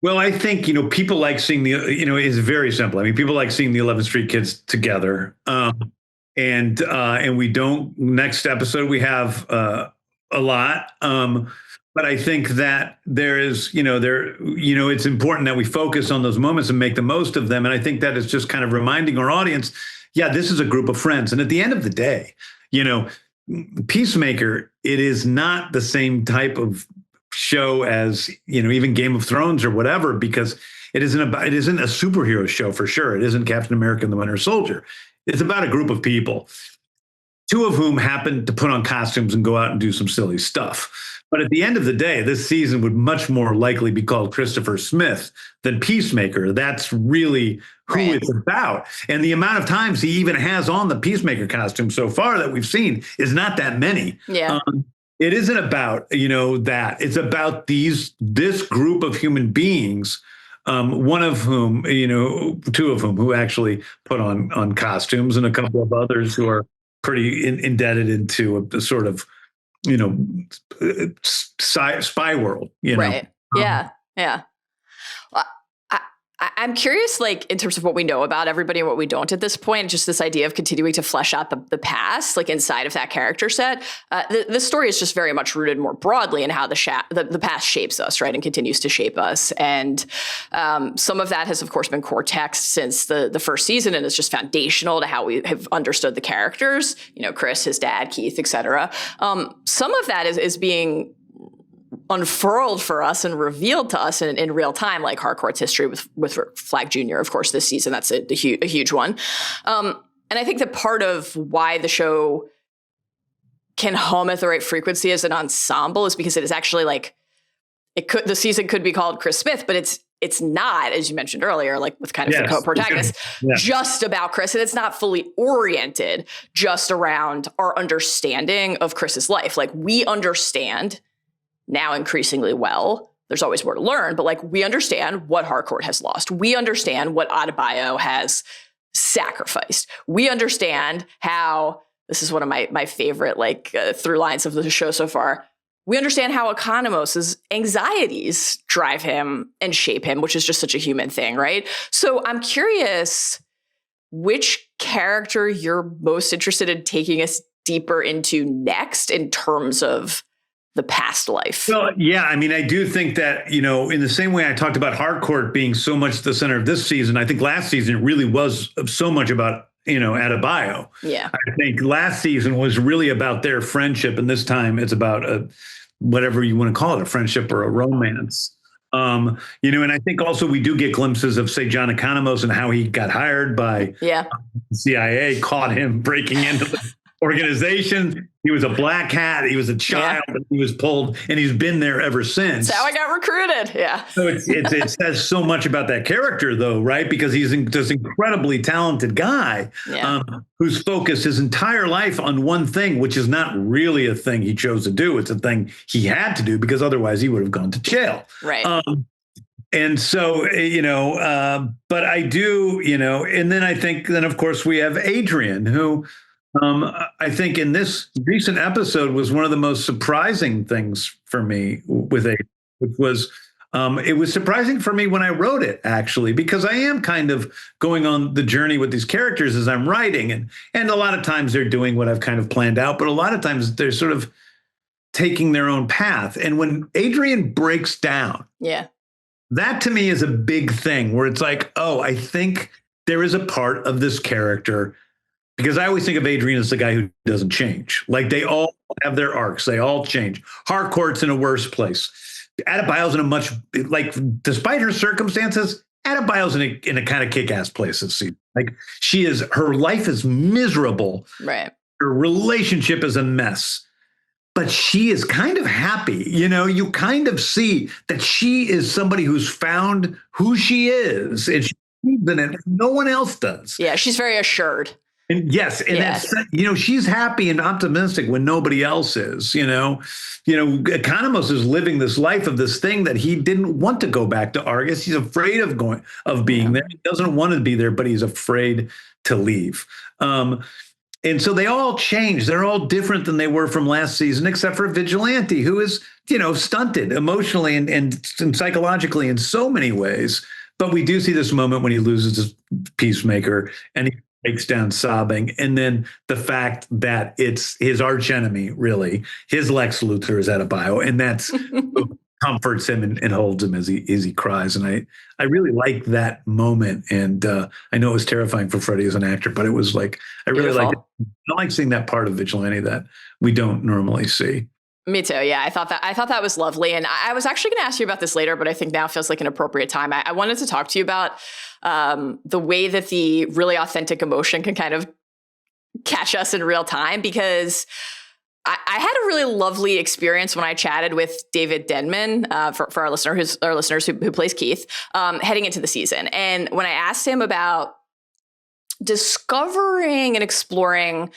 C: Well, I think, people like seeing it's very simple. I mean, people like seeing the 11th Street Kids together. And we don't, next episode, we have a lot. But I think that there is, it's important that we focus on those moments and make the most of them. And I think that is just kind of reminding our audience, this is a group of friends. And at the end of the day, Peacemaker, it is not the same type of show as, even Game of Thrones or whatever, because it isn't a superhero show for sure. It isn't Captain America and the Winter Soldier. It's about a group of people, two of whom happen to put on costumes and go out and do some silly stuff. But at the end of the day, this season would much more likely be called Christopher Smith than Peacemaker. That's really who it's about. And the amount of times he even has on the Peacemaker costume so far that we've seen is not that many.
A: Yeah.
C: It isn't about, that. It's about this group of human beings, one of whom, two of whom who actually put on costumes, and a couple of others who are pretty indebted into a sort of, spy world,
A: Right. Yeah. Yeah. Well, I'm curious, like, in terms of what we know about everybody and what we don't at this point, just this idea of continuing to flesh out the past, like inside of that character set. The story is just very much rooted more broadly in how the past shapes us, right, and continues to shape us. And some of that has, of course, been core text since the first season, and is just foundational to how we have understood the characters. Chris, his dad, Keith, etc. Some of that is being unfurled for us and revealed to us in real time, like Harcourt's history with Flag Jr., of course, this season. That's a huge one. And I think that part of why the show can hum at the right frequency as an ensemble is because it is actually like, the season could be called Chris Smith, but it's not, as you mentioned earlier, like with kind of the co-protagonist, just about Chris. And it's not fully oriented just around our understanding of Chris's life. Like, we understand now increasingly well. There's always more to learn, but like, we understand what Harcourt has lost. We understand what Adebayo has sacrificed. We understand how, this is one of my favorite through lines of the show so far. We understand how Economos's anxieties drive him and shape him, which is just such a human thing, right? So I'm curious which character you're most interested in taking us deeper into next in terms of the past life. Well,
C: yeah, I mean, I do think that, in the same way I talked about Harcourt being so much the center of this season, I think last season it really was so much about, Adebayo.
A: Yeah.
C: I think last season was really about their friendship, and this time it's about whatever you want to call it, a friendship or a romance. And I think also we do get glimpses of, say, John Economos and how he got hired by the CIA, caught him breaking into the organization. He was a black hat. He was a child. And he was pulled, and he's been there ever since.
A: That's how I got recruited. Yeah.
C: So it says so much about that character, though, right? Because he's this incredibly talented guy who's focused his entire life on one thing, which is not really a thing he chose to do. It's a thing he had to do because otherwise he would have gone to jail.
A: Right.
C: And so, but I do, and then I think then, of course, we have Adrian, who I think in this recent episode was one of the most surprising things for me with which was, it was surprising for me when I wrote it, actually, because I am kind of going on the journey with these characters as I'm writing. And a lot of times they're doing what I've kind of planned out, but a lot of times they're sort of taking their own path. And when Adrian breaks down, that to me is a big thing where it's like, oh, I think there is a part of this character. Because I always think of Adrian as the guy who doesn't change. Like, they all have their arcs. They all change. Harcourt's in a worse place. Adebayo's in a much, despite her circumstances, Adebayo's in a kind of kick-ass place this season. Like, her life is miserable.
A: Right.
C: Her relationship is a mess. But she is kind of happy. You kind of see that she is somebody who's found who she is. And she believes in it. No one else does.
A: Yeah, she's very assured.
C: And yes, and that's, she's happy and optimistic when nobody else is. Economos is living this life of this thing that he didn't want to go back to Argus. He's afraid of being there. He doesn't want to be there, but he's afraid to leave. And so they all change. They're all different than they were from last season, except for Vigilante, who is, stunted emotionally and psychologically in so many ways. But we do see this moment when he loses his Peacemaker and he breaks down sobbing. And then the fact that it's his archenemy, really, his Lex Luthor is Adebayo. And that's comforts him and holds him as he cries. And I really like that moment. And I know it was terrifying for Freddie as an actor, but it was like, I really like it. I like seeing that part of Vigilante that we don't normally see.
A: Me too. Yeah, I thought that was lovely. And I was actually going to ask you about this later, but I think now feels like an appropriate time. I wanted to talk to you about the way that the really authentic emotion can kind of catch us in real time, because I had a really lovely experience when I chatted with David Denman for our listeners who plays Keith heading into the season. And when I asked him about discovering and exploring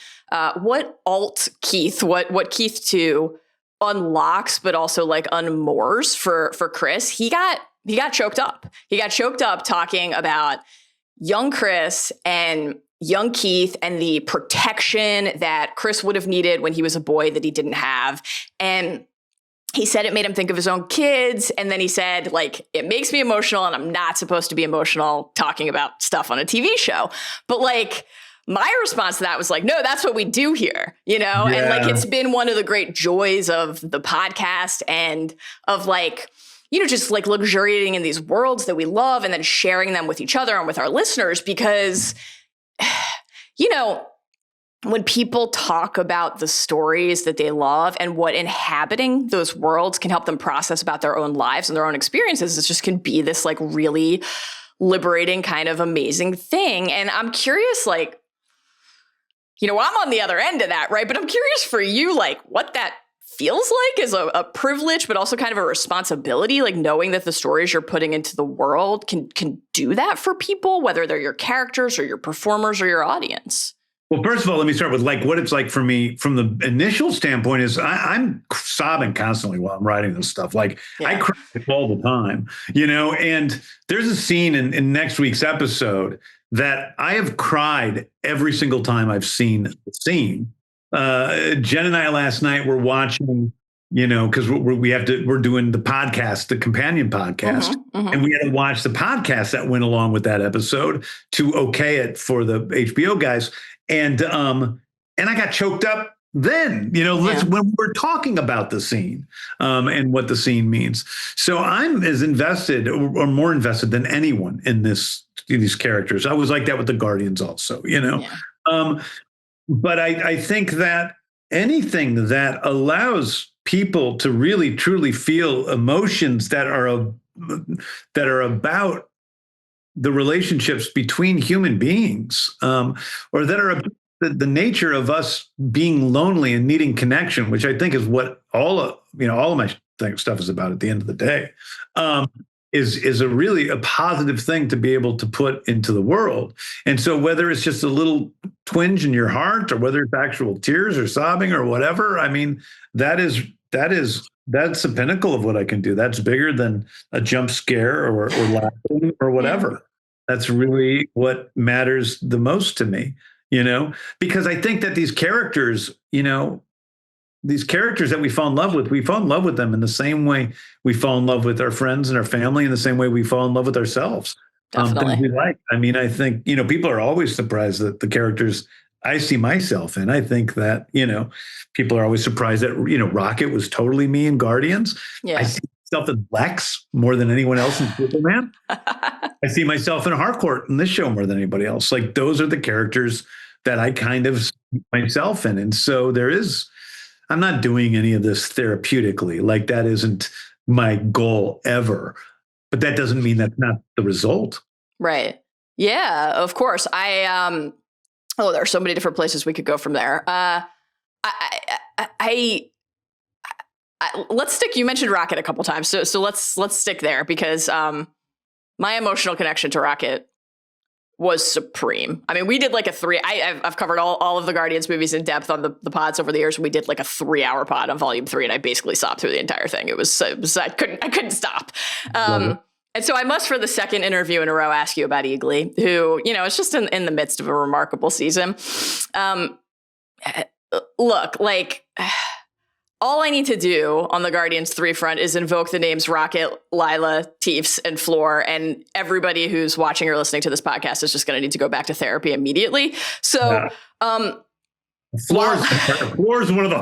A: what alt Keith, what Keith 2 unlocks, but also like unmoors for Chris, he got choked up. He got choked up talking about young Chris and young Keith and the protection that Chris would have needed when he was a boy that he didn't have. And he said it made him think of his own kids. And then he said, like, it makes me emotional and I'm not supposed to be emotional talking about stuff on a TV show. But like, my response to that was like, no, that's what we do here, you know? Yeah. And like, it's been one of the great joys of the podcast and of like, you know, just like luxuriating in these worlds that we love and then sharing them with each other and with our listeners, because you know, when people talk about the stories that they love and what inhabiting those worlds can help them process about their own lives and their own experiences, it just can be this like really liberating kind of amazing thing. And I'm curious, like, you know, I'm on the other end of that, right? But I'm curious for you, like, what that feels like is a privilege, but also kind of a responsibility, like knowing that the stories you're putting into the world can do that for people, whether they're your characters or your performers or your audience.
C: Well, first of all, let me start with like what it's like for me from the initial standpoint is I'm sobbing constantly while I'm writing this stuff. Like I cry all the time, you know, and there's a scene in next week's episode that I have cried every single time I've seen the scene. Jen and I last night were watching, you know, because we're doing the podcast, the companion podcast, and we had to watch the podcast that went along with that episode to okay it for the HBO guys, and I got choked up then, you know, when we're talking about the scene and what the scene means. So I'm as invested or more invested than anyone in these characters. I was like that with the Guardians also, you know. Yeah. But I think that anything that allows people to really truly feel emotions that are about the relationships between human beings, or that are the nature of us being lonely and needing connection, which I think is what all of my stuff is about at the end of the day, is a positive thing to be able to put into the world. And so whether it's just a little twinge in your heart or whether it's actual tears or sobbing or whatever, I mean, that's the pinnacle of what I can do. That's bigger than a jump scare or laughing or whatever. That's really what matters the most to me, you know, because I think that these characters, you know, these characters that we fall in love with them in the same way we fall in love with our friends and our family, in the same way we fall in love with ourselves. Things we like. I mean, I think, you know, people are always surprised that the characters I see myself in. I think that, you know, people are always surprised that, you know, Rocket was totally me in Guardians. Yeah. I see myself in Lex more than anyone else in Superman. I see myself in Harcourt in this show more than anybody else. Like those are the characters that I kind of see myself in. And so I'm not doing any of this therapeutically. Like that isn't my goal ever, but that doesn't mean that's not the result. Right.
A: Yeah, of course. There are so many different places we could go from there. Let's stick. You mentioned Rocket a couple times, so let's stick there because my emotional connection to Rocket was supreme. I mean, we did like I've covered all of the Guardians movies in depth on the pods over the years. We did like a 3-hour pod on Volume 3, and I basically sobbed through the entire thing. It was I couldn't stop. And so I must, for the second interview in a row, ask you about Eagly, who, you know, is just in the midst of a remarkable season. Look, like, all I need to do on the Guardians 3 front is invoke the names Rocket, Lila, Teefs, and Floor, and everybody who's watching or listening to this podcast is just going to need to go back to therapy immediately. So,
C: Floor is one of the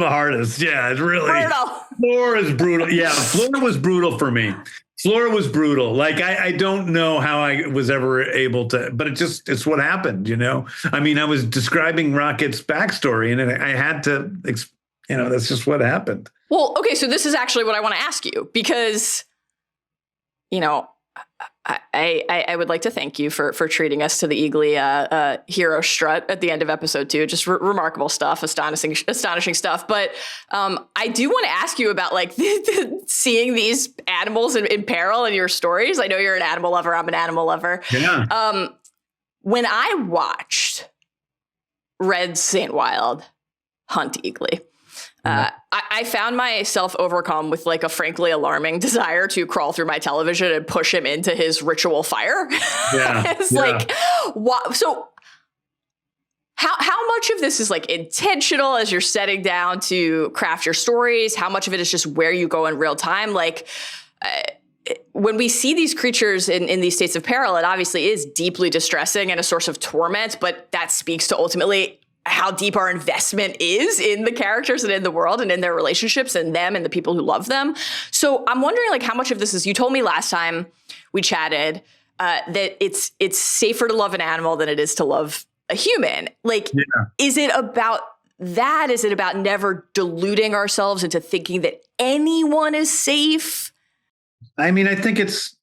C: hardest. Yeah, it's really
A: Brutal.
C: Floor is brutal. Yeah, floor was brutal for me. Floor was brutal. Like I don't know how I was ever able to, but it's what happened, you know? I mean, I was describing Rocket's backstory and I had to, that's just what happened.
A: Well, okay, so this is actually what I want to ask you because, I would like to thank you for treating us to the Eagly hero strut at the end of episode 2. Just remarkable stuff, astonishing stuff. But I do want to ask you about like seeing these animals in peril in your stories. I know you're an animal lover. I'm an animal lover.
C: Yeah.
A: When I watched Red St. Wild hunt Eagly, I found myself overcome with like a frankly alarming desire to crawl through my television and push him into his ritual fire.
C: Yeah.
A: It's like, so how much of this is like intentional as you're setting down to craft your stories? How much of it is just where you go in real time? Like, when we see these creatures in these states of peril, it obviously is deeply distressing and a source of torment, but that speaks to ultimately how deep our investment is in the characters and in the world and in their relationships and them and the people who love them. So I'm wondering like how much of this is, you told me last time we chatted that it's safer to love an animal than it is to love a human. Like, Is it about that? Is it about never deluding ourselves into thinking that anyone is safe?
C: I mean, I don't think it's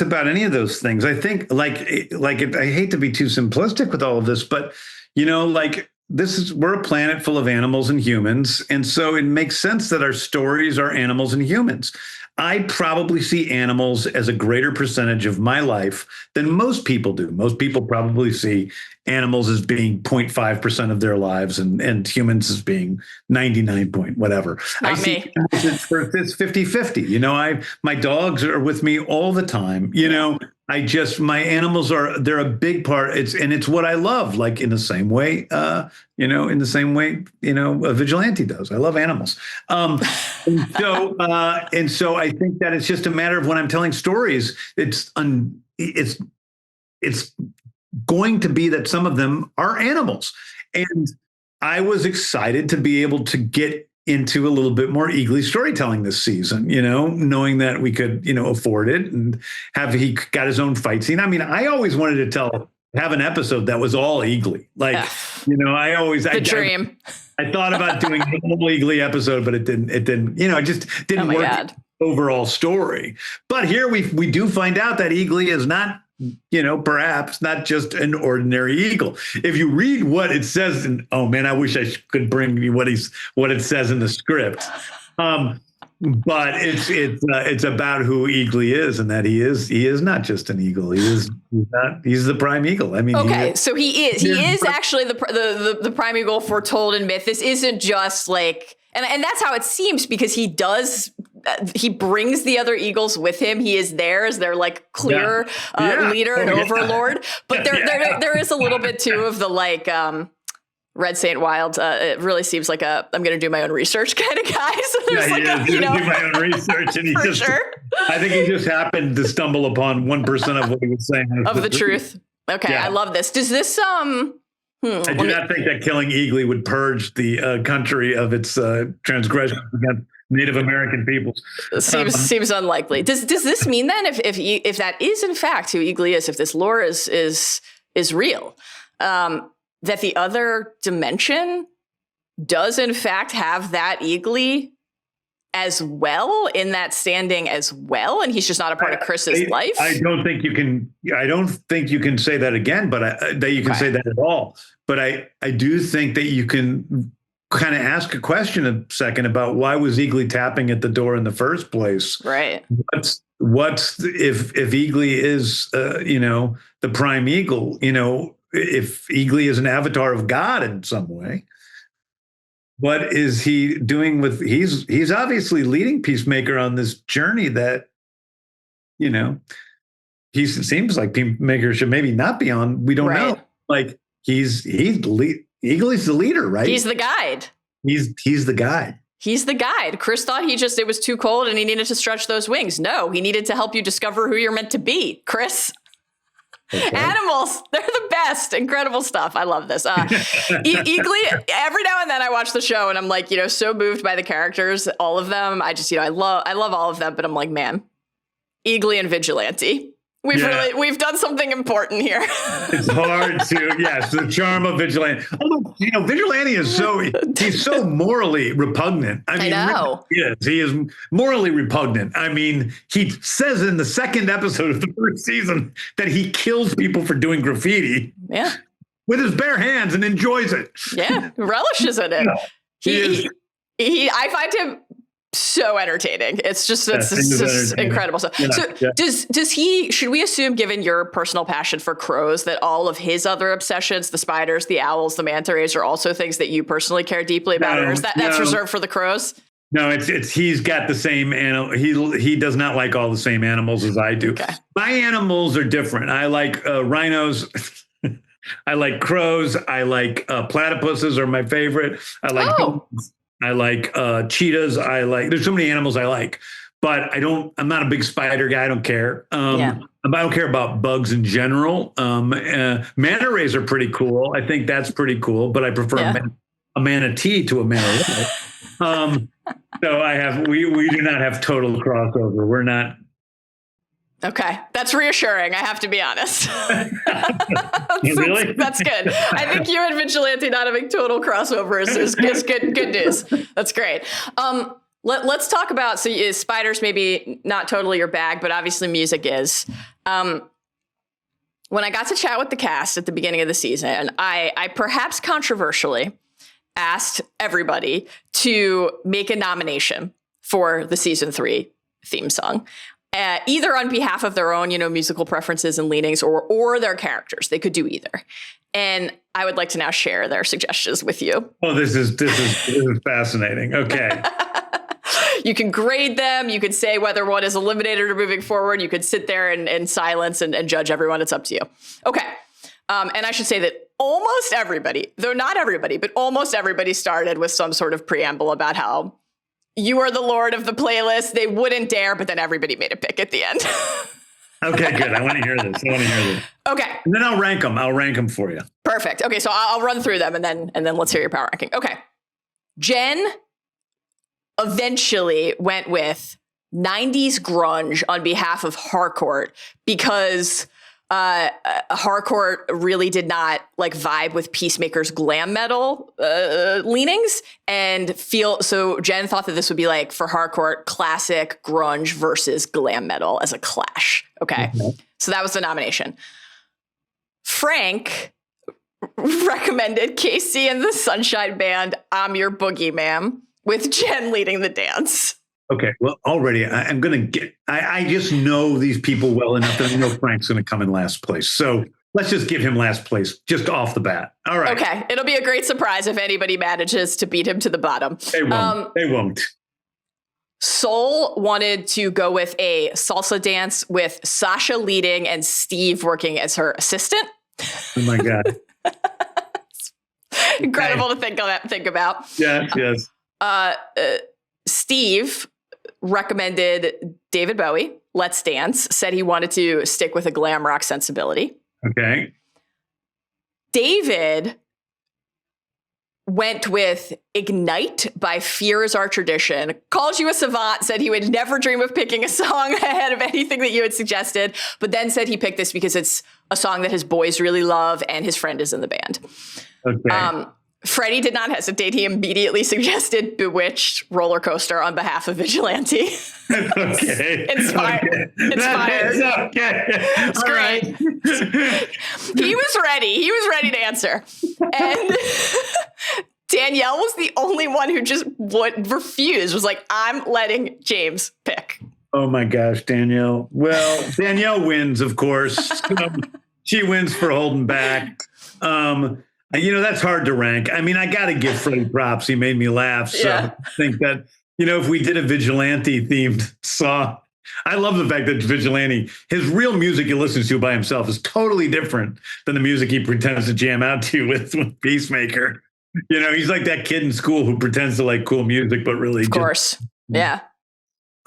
C: about any of those things. I think I hate to be too simplistic with all of this, but we're a planet full of animals and humans. And so it makes sense that our stories are animals and humans. I probably see animals as a greater percentage of my life than most people do. Most people probably see animals as being 0.5% of their lives and humans as being 99 point whatever.
A: Not
C: I see
A: me.
C: it's 50-50. My dogs are with me all the time. My animals they're a big part. It's what I love, like in the same way, a vigilante does. I love animals. And so I think that it's just a matter of when I'm telling stories, it's going to be that some of them are animals. And I was excited to be able to get into a little bit more Eagly storytelling this season, knowing that we could, afford it and he got his own fight scene. I mean, I always wanted to have an episode that was all Eagly. Like,
A: Dream.
C: I thought about doing a whole Eagly episode, but it didn't, it just didn't work.
A: God.
C: Overall story. But here we do find out that Eagly is not, perhaps not just an ordinary eagle. If you read what it says, I wish I could bring you what it says in the script. But it's about who Eagly is, and that he is not just an eagle. He's the prime eagle. I mean,
A: so he is actually the prime eagle foretold in myth. This isn't just like, and that's how it seems because he brings the other eagles with him. He is there as their like clear leader and overlord. But there is a little bit too of the like Red St. Wild. It really seems like I'm going to do my own research kind of guy. So there's
C: do my own research, and I think he just happened to stumble upon 1% of what he was saying
A: of the truth. Okay, I love this. Does this I
C: do not think that killing Eagly would purge the country of its transgressions against Native American peoples.
A: Seems unlikely. Does this mean then, if that is in fact who Eagly is, if this lore is real, that the other dimension does in fact have that Eagly as well, in that standing as well, and he's just not a part of Chris's life?
C: I don't think you can say that again, but that you can say that at all. But I do think that you can kind of ask a question a second about why was Eagly tapping at the door in the first place?
A: Right.
C: What's if Eagly is the prime eagle, if Eagly is an avatar of God in some way, what is he doing he's obviously leading Peacemaker on this journey that, seems like Peacemaker should maybe not be on. We don't know. Like Eagly's the leader, right?
A: He's the guide.
C: He's the guide.
A: He's the guide. Chris thought it was too cold and he needed to stretch those wings. No, he needed to help you discover who you're meant to be, Chris.
C: Okay.
A: Animals, they're the best. Incredible stuff. I love this. Eagly, every now and then I watch the show and I'm like, so moved by the characters, all of them. I just, I love all of them, but I'm like, man, Eagly and Vigilante. We've done something important here.
C: It's hard to, yes, the charm of Vigilante. Although, Vigilante is he's so morally repugnant. I
A: know.
C: He is morally repugnant. I mean, he says in the second episode of the first season that he kills people for doing graffiti.
A: Yeah.
C: With his bare hands and enjoys it.
A: Yeah, relishes in it. I find him so entertaining. It's just incredible stuff. Yeah, so should we assume, given your personal passion for crows, that all of his other obsessions, the spiders, the owls, the manta rays, are also things that you personally care deeply about? Or is that's reserved for the crows?
C: No, it's he's got the same animal. He does not like all the same animals as I do. Okay. My animals are different. I like rhinos. I like crows. I like platypuses are my favorite. I like dogs. I like cheetahs. There's so many animals I like, but I'm not a big spider guy. I don't care. I don't care about bugs in general. Manta rays are pretty cool. I think that's pretty cool, but I prefer a manatee to a manta ray. So we do not have total crossover. We're not.
A: Okay, that's reassuring. I have to be honest.
C: Really?
A: That's good. I think you and Vigilante not having total crossover is good news. That's great. Let's talk about, spiders maybe not totally your bag, but obviously music is. When I got to chat with the cast at the beginning of the season, I perhaps controversially asked everybody to make a nomination for the season 3 theme song. Either on behalf of their own, musical preferences and leanings, or their characters. They could do either. And I would like to now share their suggestions with you.
C: Oh, this is fascinating. Okay.
A: You can grade them. You could say whether one is eliminated or moving forward. You could sit there in silence and judge everyone. It's up to you. Okay. And I should say that almost everybody, though not everybody, but almost everybody started with some sort of preamble about how you are the Lord of the playlist. They wouldn't dare, but then everybody made a pick at the end.
C: Okay, good. I want to hear this.
A: Okay.
C: And then I'll rank them for you.
A: Perfect. Okay, so I'll run through them and then let's hear your power ranking. Okay. Jen eventually went with 90s grunge on behalf of Harcourt because Harcourt really did not vibe with Peacemaker's glam metal leanings so Jen thought that this would be for Harcourt, classic grunge versus glam metal as a clash. Okay. Mm-hmm. So that was the nomination. Frank recommended Casey and the Sunshine Band, I'm Your Boogeyman, with Jen leading the dance.
C: Okay, well, already I just know these people well enough that I know Frank's going to come in last place. So let's just give him last place just off the bat. All right.
A: Okay, it'll be a great surprise if anybody manages to beat him to the bottom.
C: They won't.
A: Soul wanted to go with a salsa dance with Sasha leading and Steve working as her assistant.
C: Oh my God.
A: Incredible to think about.
C: Yes.
A: Steve recommended David Bowie, Let's Dance, said he wanted to stick with a glam rock sensibility.
C: Okay.
A: David went with Ignite by Fear Is Our Tradition, called you a savant, said he would never dream of picking a song ahead of anything that you had suggested, but then said he picked this because it's a song that his boys really love and his friend is in the band.
C: Okay.
A: Freddie did not hesitate. He immediately suggested Bewitched Roller Coaster on behalf of Vigilante.
C: Okay.
A: Inspired.
C: Okay.
A: It's great. Right. He was ready to answer. And Danielle was the only one who just would refuse, was like, I'm letting James pick.
C: Oh my gosh, Danielle. Well, Danielle wins, of course. She wins for holding back. That's hard to rank. I mean, I got to give Freddie props. He made me laugh. So I think that, if we did a Vigilante themed song, I love the fact that Vigilante, his real music he listens to by himself is totally different than the music he pretends to jam out to with Peacemaker. He's like that kid in school who pretends to like cool music, but really.
A: Of course. Yeah.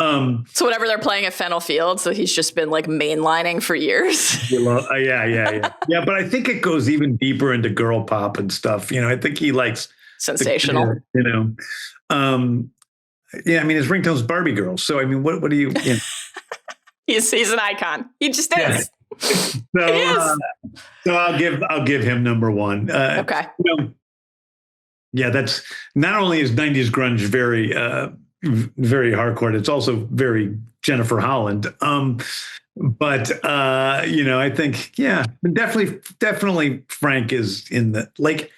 A: So whenever they're playing at Fennel Field, so he's just been like mainlining for years.
C: Yeah. But I think it goes even deeper into girl pop and stuff. I think he likes
A: sensational.
C: Yeah, I mean, his ringtone's Barbie girl. So I mean, what do you?
A: He's an icon. He just is.
C: So I'll give him number one.
A: Okay.
C: Yeah, that's not only is 90s grunge very very hardcore, it's also very Jennifer Holland. But I think definitely Frank is in the like.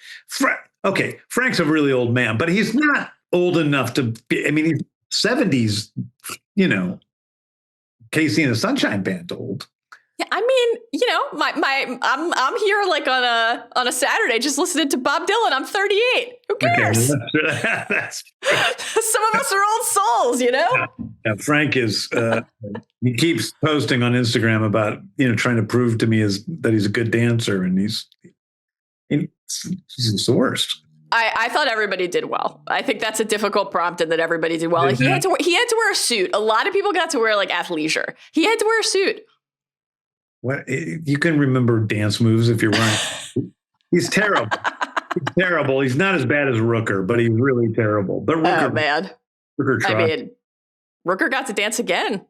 C: Okay, Frank's a really old man, but he's not old enough to be. I mean, he's 70s. Casey and the Sunshine Band old.
A: Yeah, I mean, I'm here like on a Saturday just listening to Bob Dylan. I'm 38. Who cares?
C: Okay,
A: some of us are old souls,
C: Yeah, Frank is. He keeps posting on Instagram about trying to prove to me that he's a good dancer, and he's the worst.
A: I thought everybody did well. I think that's a difficult prompt, and that everybody did well. He had to wear a suit. A lot of people got to wear like athleisure. He had to wear a suit.
C: What, you can remember dance moves if you're wearing. He's terrible. He's terrible. He's not as bad as Rooker, but he's really terrible. But Rooker,
A: man.
C: Rooker tried.
A: I mean, Rooker got to dance again,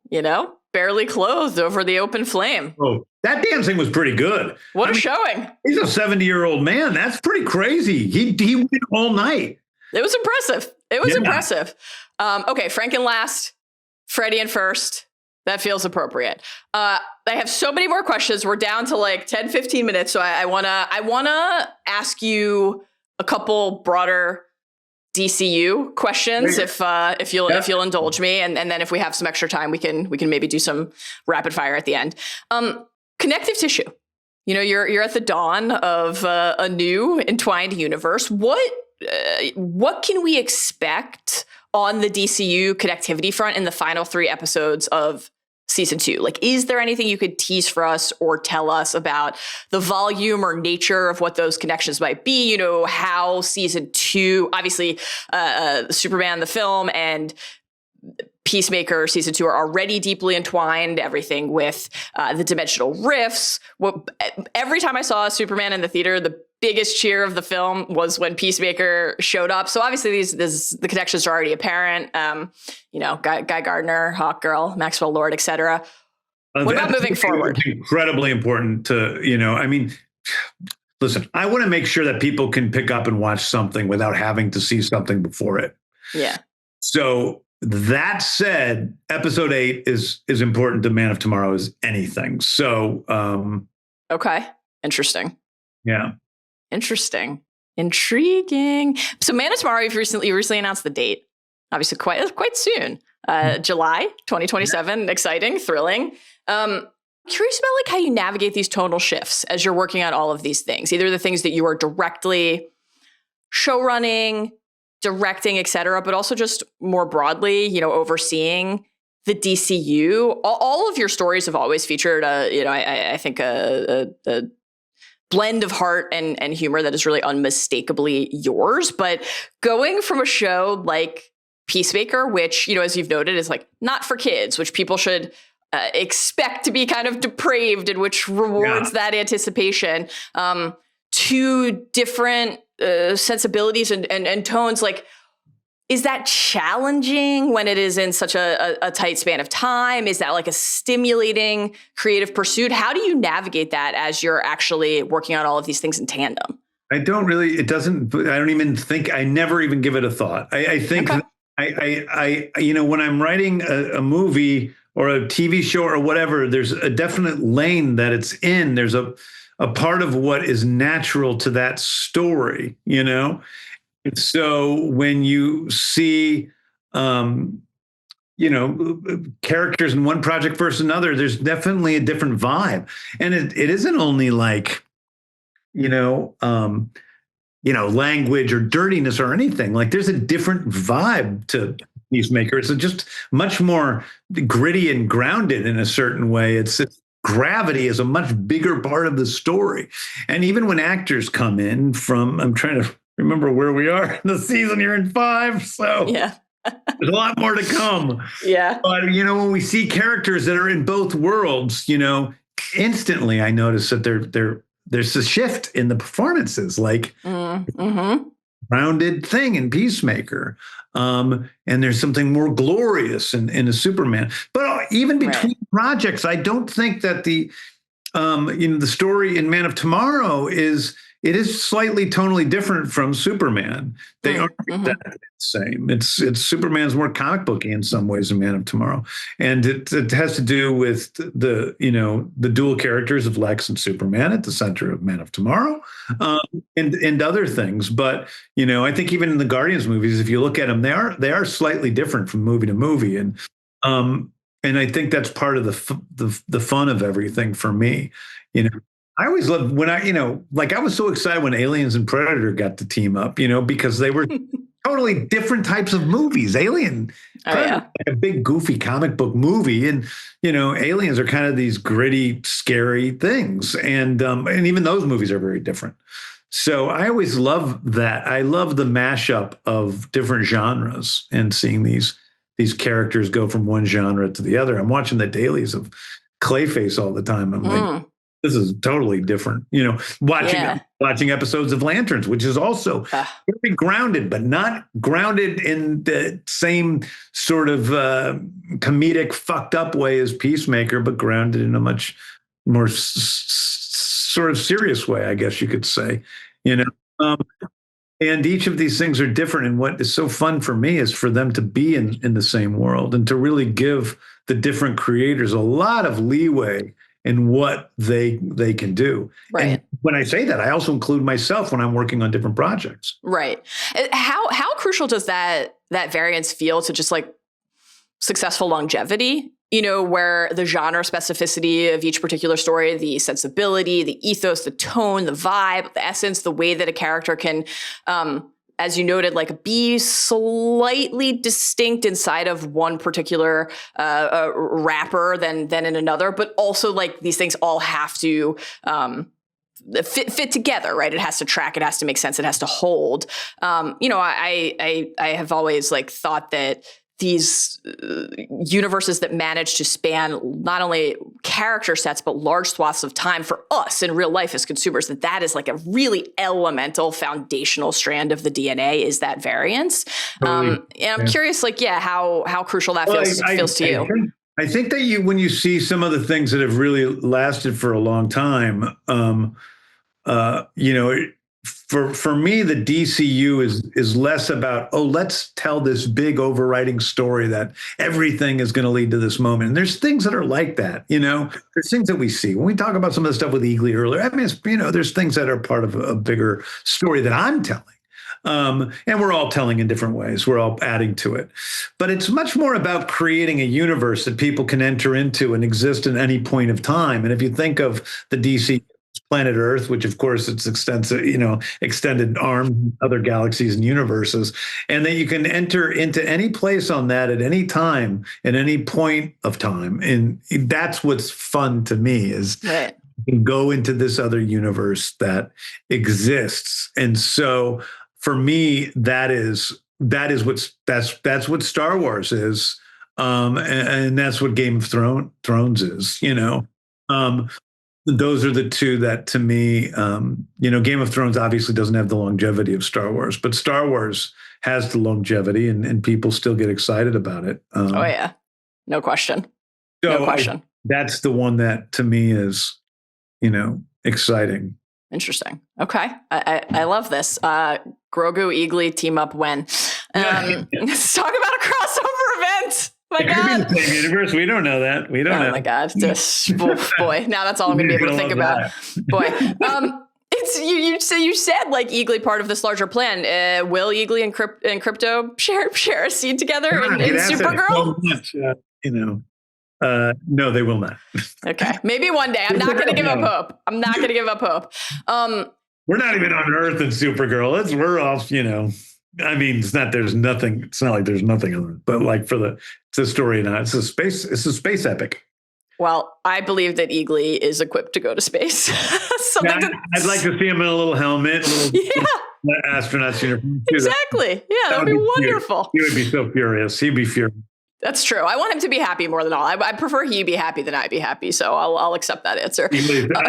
A: barely clothed over the open flame.
C: Oh, that dancing was pretty good.
A: What a showing.
C: He's a 70-year-old man. That's pretty crazy. He went all night.
A: It was impressive. Impressive. Okay, Frank in last, Freddie in first. That feels appropriate. I have so many more questions. We're down to like 10, 15 minutes. So I wanna ask you a couple broader DCU questions if you'll indulge me, and then if we have some extra time, we can maybe do some rapid fire at the end. Connective tissue. You're at the dawn of a new entwined universe. What can we expect on the DCU connectivity front in the final 3 episodes of season 2? Like, is there anything you could tease for us or tell us about the volume or nature of what those connections might be? How season 2, obviously, Superman, the film, and Peacemaker season 2 are already deeply entwined, everything with the dimensional rifts. Every time I saw Superman in the theater, the biggest cheer of the film was when Peacemaker showed up. So obviously the connections are already apparent. Guy Gardner, Hawkgirl, Maxwell Lord, etc. What about moving forward?
C: Incredibly important to, listen, I want to make sure that people can pick up and watch something without having to see something before it.
A: Yeah.
C: So that said, episode 8 is important to Man of Tomorrow as anything. So,
A: okay. Interesting.
C: Yeah.
A: Interesting. Intriguing. So Man of Tomorrow, you recently announced the date. Obviously quite soon. July 2027. Yeah. Exciting, thrilling. Curious about like how you navigate these tonal shifts as you're working on all of these things, either the things that you are directly show running, directing, et cetera, but also just more broadly, overseeing the DCU. All of your stories have always featured I think a blend of heart and humor that is really unmistakably yours. But going from a show like Peacemaker, which, as you've noted, is like not for kids, which people should expect to be kind of depraved, and which rewards that anticipation, to different sensibilities and tones. Like, is that challenging when it is in such a tight span of time? Is that like a stimulating creative pursuit? How do you navigate that as you're actually working on all of these things in tandem?
C: I don't even think, I never even give it a thought. I think, okay. When I'm writing a movie or a TV show or whatever, there's a definite lane that it's in. There's a part of what is natural to that story, So when you see, characters in one project versus another, there's definitely a different vibe. And it isn't only like, language or dirtiness or anything. Like, there's a different vibe to Peacemaker. It's just much more gritty and grounded in a certain way. Gravity is a much bigger part of the story. And even when actors come in from, I'm trying to remember where we are in the season, you're in 5. So
A: yeah,
C: There's a lot more to come.
A: Yeah.
C: But, when we see characters that are in both worlds, instantly I notice that there's a shift in the performances, like rounded thing in Peacemaker. And there's something more glorious in a Superman. But even between projects, I don't think that the story in Man of Tomorrow is slightly tonally different from Superman. They aren't exactly the same. It's Superman's more comic booky in some ways than Man of Tomorrow, and it has to do with the dual characters of Lex and Superman at the center of Man of Tomorrow, and other things. But I think even in the Guardians movies, if you look at them, they are slightly different from movie to movie, and I think that's part of the fun of everything for me. I always loved when I was so excited when Aliens and Predator got to team up, because they were totally different types of movies. Alien, like a big goofy comic book movie, and Aliens are kind of these gritty, scary things, and even those movies are very different. So I always love that. I love the mashup of different genres and seeing these characters go from one genre to the other. I'm watching the dailies of Clayface all the time. I'm like, this is totally different. Watching episodes of Lanterns, which is also very grounded, but not grounded in the same sort of comedic, fucked up way as Peacemaker, but grounded in a much more sort of serious way, I guess you could say. And each of these things are different. And what is so fun for me is for them to be in the same world and to really give the different creators a lot of leeway in what they can do.
A: Right.
C: And when I say that, I also include myself when I'm working on different projects.
A: Right. How crucial does that variance feel to just like successful longevity? Where the genre specificity of each particular story, the sensibility, the ethos, the tone, the vibe, the essence, the way that a character can, as you noted, like be slightly distinct inside of one particular wrapper than in another, but also like these things all have to fit together, right? It has to track, it has to make sense, it has to hold. I have always like thought that these universes that manage to span not only character sets, but large swaths of time for us in real life as consumers, that is like a really elemental foundational strand of the DNA is that variance. And I'm curious, how crucial that feels to you.
C: I think that when you see some of the things that have really lasted for a long time, for me, the DCU is less about, let's tell this big overriding story that everything is going to lead to this moment. And there's things that are like that, there's things that we see when we talk about some of the stuff with Eagly earlier. I mean, there's things that are part of a bigger story that I'm telling. And we're all telling in different ways. We're all adding to it. But it's much more about creating a universe that people can enter into and exist at any point of time. And if you think of the DC planet Earth, which of course it's extensive, extended arm, other galaxies and universes, and that you can enter into any place on that at any time, at any point of time. And that's what's fun to me is you can go into this other universe that exists. And so for me, that's what Star Wars is. And that's what Game of Thrones is, Those are the two that, to me, Game of Thrones obviously doesn't have the longevity of Star Wars, but Star Wars has the longevity, and people still get excited about it.
A: No question. No question.
C: That's the one that, to me, is, exciting.
A: Interesting. Okay. I love this. Grogu, Eagly team up when? Let's talk about a crossover event. My God.
C: Could be the same universe. We don't know that. We don't know.
A: Oh my God. Just, boy. Now that's all I'm going to be able to think about. Boy. It's you said like Eagly part of this larger plan. Will Eagly and Crypto share a scene together in Supergirl?
C: So much, no, they will not.
A: Okay.Maybe one day. I'm not going to give up hope.
C: We're not even on Earth in Supergirl. We're off, I mean, it's not like there's nothing on it, but like it's a story now. It's a space epic.
A: Well, I believe that Eagly is equipped to go to space.
C: I'd like to see him in a little helmet. Astronaut's uniform.
A: Exactly. Yeah, that would be wonderful.
C: He would be so furious. He'd be furious.
A: That's true. I want him to be happy more than all. I prefer he be happy than I be happy. So I'll accept that answer.
C: I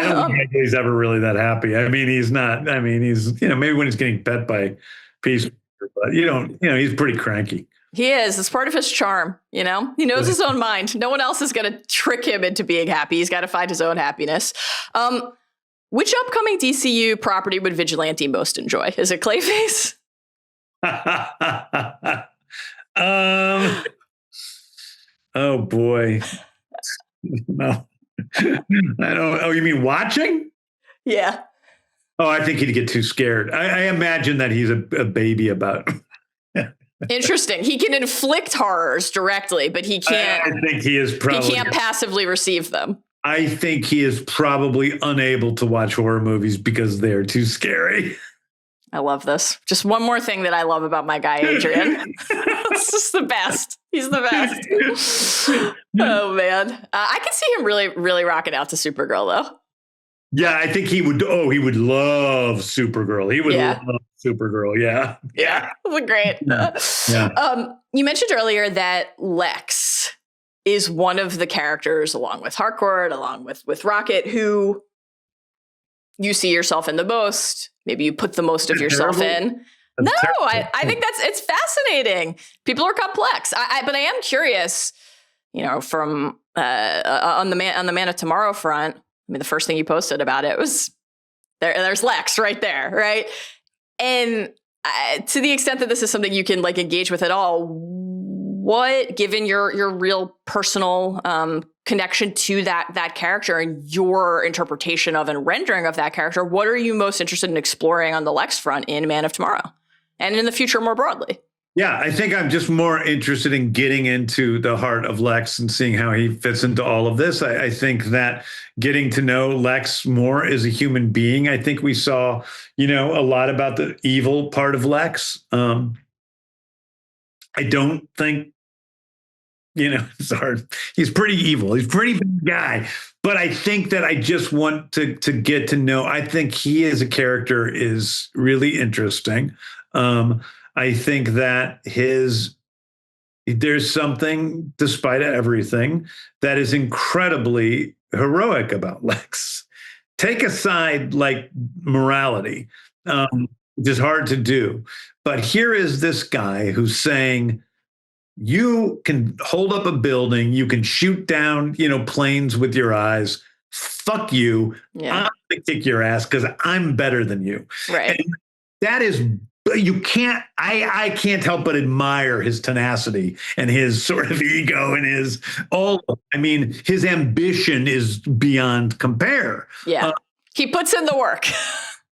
C: don't think he's ever really that happy. I mean, he's not. I mean, he's, maybe when he's getting bet by Peacemaker, but he's pretty cranky.
A: He is. It's part of his charm. He knows his own mind. No one else is going to trick him into being happy. He's got to find his own happiness. Which upcoming DCU property would Vigilante most enjoy? Is it Clayface?
C: Oh boy. No. I don't. Oh, you mean watching?
A: Yeah.
C: Oh, I think he'd get too scared. I imagine that he's a baby about.
A: Interesting. He can inflict horrors directly, but he can't.
C: I think he is probably.
A: He can't passively receive them.
C: I think he is probably unable to watch horror movies because they're too scary.
A: I love this. Just one more thing that I love about my guy, Adrian. It's just the best. He's the best. Oh, man. I can see him really, really rocking out to Supergirl, though.
C: Yeah, I think he would. Oh, he would love Supergirl. He would love Supergirl. Yeah.
A: Yeah. Great.
C: Yeah.
A: You mentioned earlier that Lex is one of the characters, along with Harcourt, along with Rocket, who you see yourself in the most. Maybe you put the most of yourself in. No, I think it's fascinating. People are complex. But I am curious, from on the Man of Tomorrow front. I mean, the first thing you posted about it was there's Lex right there, right? And to the extent that this is something you can engage with at all, what, given your real personal connection to that character and your interpretation of and rendering of that character, what are you most interested in exploring on the Lex front in Man of Tomorrow and in the future more broadly?
C: Yeah, I think I'm just more interested in getting into the heart of Lex and seeing how he fits into all of this. I think that getting to know Lex more as a human being, I think we saw, a lot about the evil part of Lex. I don't think, it's hard. He's pretty evil. He's a pretty bad guy. But I think that I just want to get to know. I think he as a character is really interesting. I think that there's something, despite everything, that is incredibly heroic about Lex. Take aside morality, which is hard to do. But here is this guy who's saying, you can hold up a building, you can shoot down, planes with your eyes. Fuck you. Yeah. I'm going to kick your ass because I'm better than you.
A: Right.
C: And that is, you can't, I can't help but admire his tenacity and his sort of ego and his his ambition is beyond compare.
A: Yeah. He puts in the work.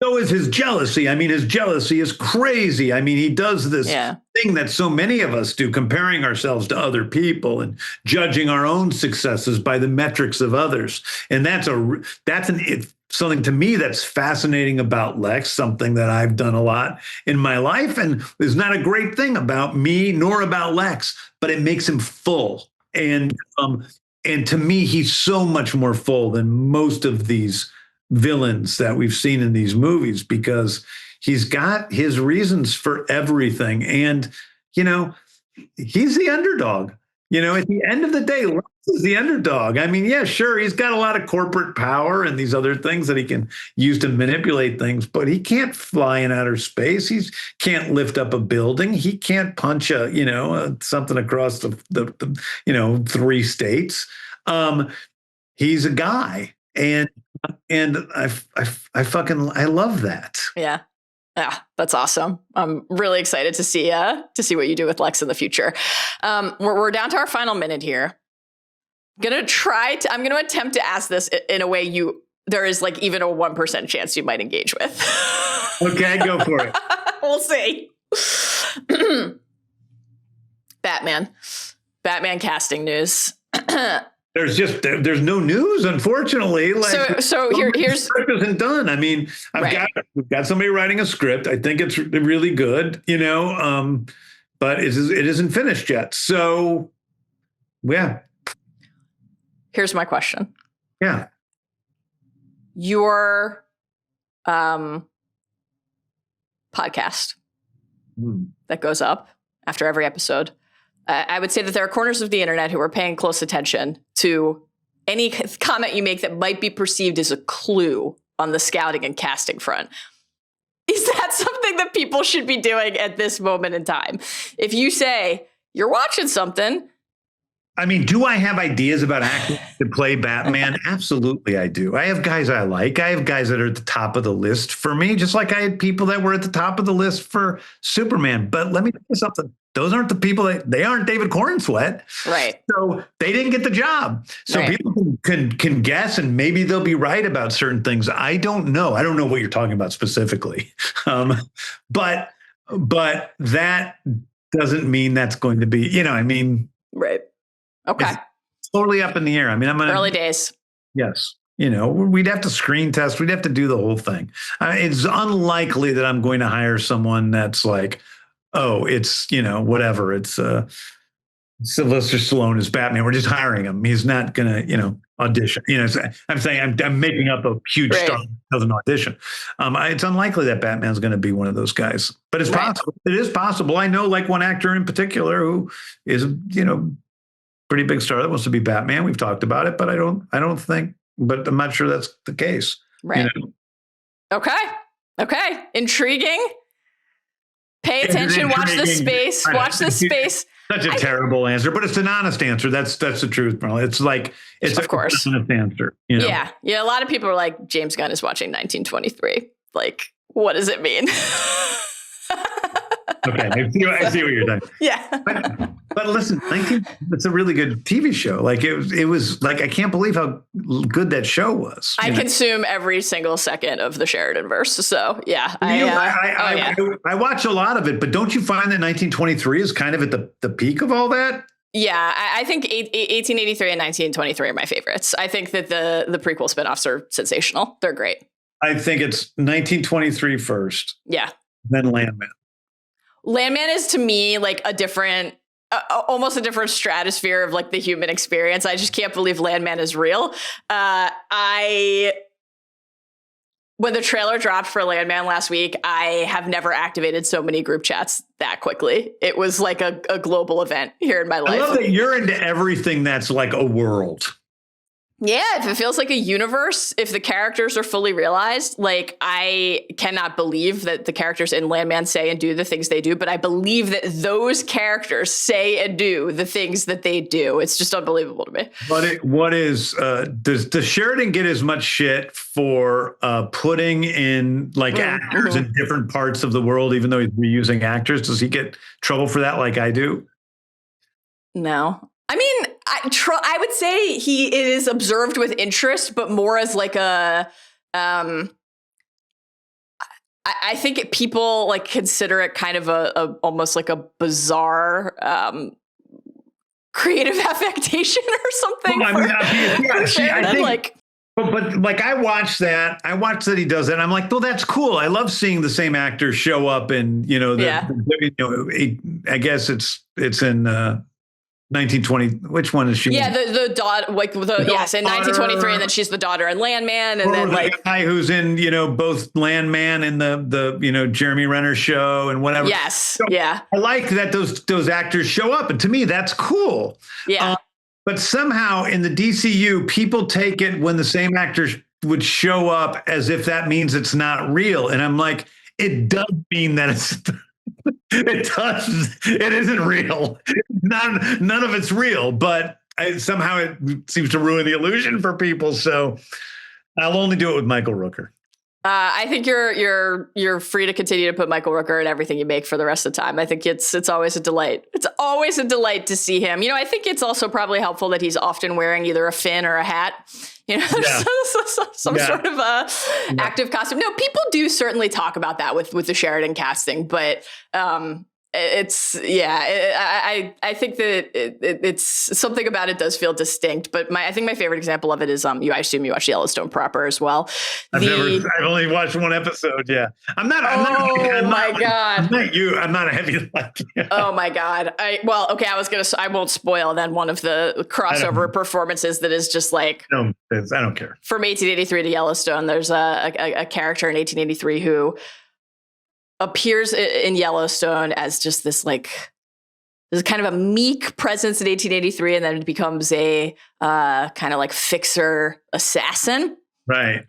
C: So is his jealousy. I mean, his jealousy is crazy. I mean, he does this thing that so many of us do, comparing ourselves to other people and judging our own successes by the metrics of others. And that's something to me that's fascinating about Lex, something that I've done a lot in my life. And is not a great thing about me nor about Lex, but it makes him full. And to me, he's so much more full than most of these villains that we've seen in these movies, because he's got his reasons for everything. And, he's the underdog. At the end of the day, Lex is the underdog. I mean, yeah, sure, he's got a lot of corporate power and these other things that he can use to manipulate things, but he can't fly in outer space. He can't lift up a building. He can't punch something across the 3 states. He's a guy. And I love that.
A: Yeah. Yeah, that's awesome. I'm really excited to see what you do with Lex in the future. We're down to our final minute here. I'm going to attempt to ask this in a way there is even a 1% chance you might engage with.
C: Okay, go for it.
A: We'll see. Batman casting news.
C: There's no news, unfortunately.
A: So here's
C: the script isn't done. I mean, we've got somebody writing a script. I think it's really good, but it isn't finished yet. So, yeah.
A: Here's my question.
C: Yeah.
A: Your podcast that goes up after every episode. I would say that there are corners of the internet who are paying close attention to any comment you make that might be perceived as a clue on the scouting and casting front. Is that something that people should be doing at this moment in time? If you say you're watching something.
C: I mean, do I have ideas about actors to play Batman? Absolutely, I do. I have guys I like. I have guys that are at the top of the list for me, just like I had people that were at the top of the list for Superman. But let me tell you something. Those aren't the people they aren't David Cornsweet.
A: Right.
C: So they didn't get the job. So
A: right.
C: People can guess, and maybe they'll be right about certain things. I don't know. I don't know what you're talking about specifically. But that doesn't mean that's going to be,
A: Right. Okay.
C: It's totally up in the air. I mean,
A: early days.
C: Yes. We'd have to screen test. We'd have to do the whole thing. It's unlikely that I'm going to hire someone that's like, oh, it's, whatever. It's Sylvester Stallone is Batman. We're just hiring him. He's not going to, audition. I'm saying I'm making up a huge star that doesn't audition. It's unlikely that Batman's going to be one of those guys, but it's possible. It is possible. I know like one actor in particular who is, pretty big star that wants to be Batman. We've talked about it, but I don't think, but I'm not sure that's the case.
A: Right. Okay. Intriguing. Pay attention. Watch this space. Watch this space.
C: Such a terrible answer, but it's an honest answer. That's the truth, bro. It's like, it's
A: of course
C: an honest answer.
A: Yeah. A lot of people are like, James Gunn is watching 1923. Like, what does it mean?
C: Okay, I see what you're doing.
A: Yeah.
C: But listen, it's a really good TV show. Like it was like, I can't believe how good that show was.
A: I consume every single second of the Sheridanverse. So yeah.
C: I watch a lot of it, but don't you find that 1923 is kind of at the peak of all that?
A: Yeah, I think 1883 and 1923 are my favorites. I think that the prequel spinoffs are sensational. They're great.
C: I think it's 1923 first.
A: Yeah.
C: Then Landman.
A: Landman is to me like a different, almost a different stratosphere of like the human experience. I just can't believe Landman is real. When the trailer dropped for Landman last week, I have never activated so many group chats that quickly. It was like a global event here in my life.
C: I love that you're into everything that's like a world.
A: Yeah, if it feels like a universe, if the characters are fully realized, like I cannot believe that the characters in Landman say and do the things they do, but I believe that those characters say and do the things that they do. It's just unbelievable to me. Does Sheridan get as much shit for putting in like actors in different parts of the world, even though he's reusing actors? Does he get trouble for that like I do? No. I mean, I would say it is observed with interest, but more as like I think people like consider it kind of a almost like a bizarre creative affectation or something. Well,
C: But like I watched that he does that. And I'm like, well, that's cool. I love seeing the same actor show up in, I guess it's in 1920. Which one is she?
A: Yeah, the daughter, like yes, in 1923, and then she's the daughter in Landman, and then like
C: the guy who's in both Landman and the Jeremy Renner show and whatever.
A: Yes,
C: so
A: yeah.
C: I like that those actors show up, and to me that's cool.
A: Yeah.
C: But somehow in the DCU, people take it when the same actors would show up as if that means it's not real, and I'm like, it does mean that it's. It does. It isn't real. None of it's real, but somehow it seems to ruin the illusion for people. So I'll only do it with Michael Rooker.
A: I think you're free to continue to put Michael Rooker in everything you make for the rest of the time. I think it's always a delight. It's always a delight to see him. I think it's also probably helpful that he's often wearing either a fin or a hat. Some sort of active costume. No, people do certainly talk about that with the Sheridan casting, but I think that it's something about it does feel distinct, but I think my favorite example of it is I assume you watch Yellowstone proper as well.
C: I've only watched one episode. Yeah, I'm not a heavy like.
A: Oh my God. I won't spoil then one of the crossover performances that is just like,
C: no, I don't care.
A: From 1883 to Yellowstone, there's a character in 1883 who appears in Yellowstone as just this like, there's kind of a meek presence in 1883, and then it becomes a kind of like fixer assassin.
C: Right.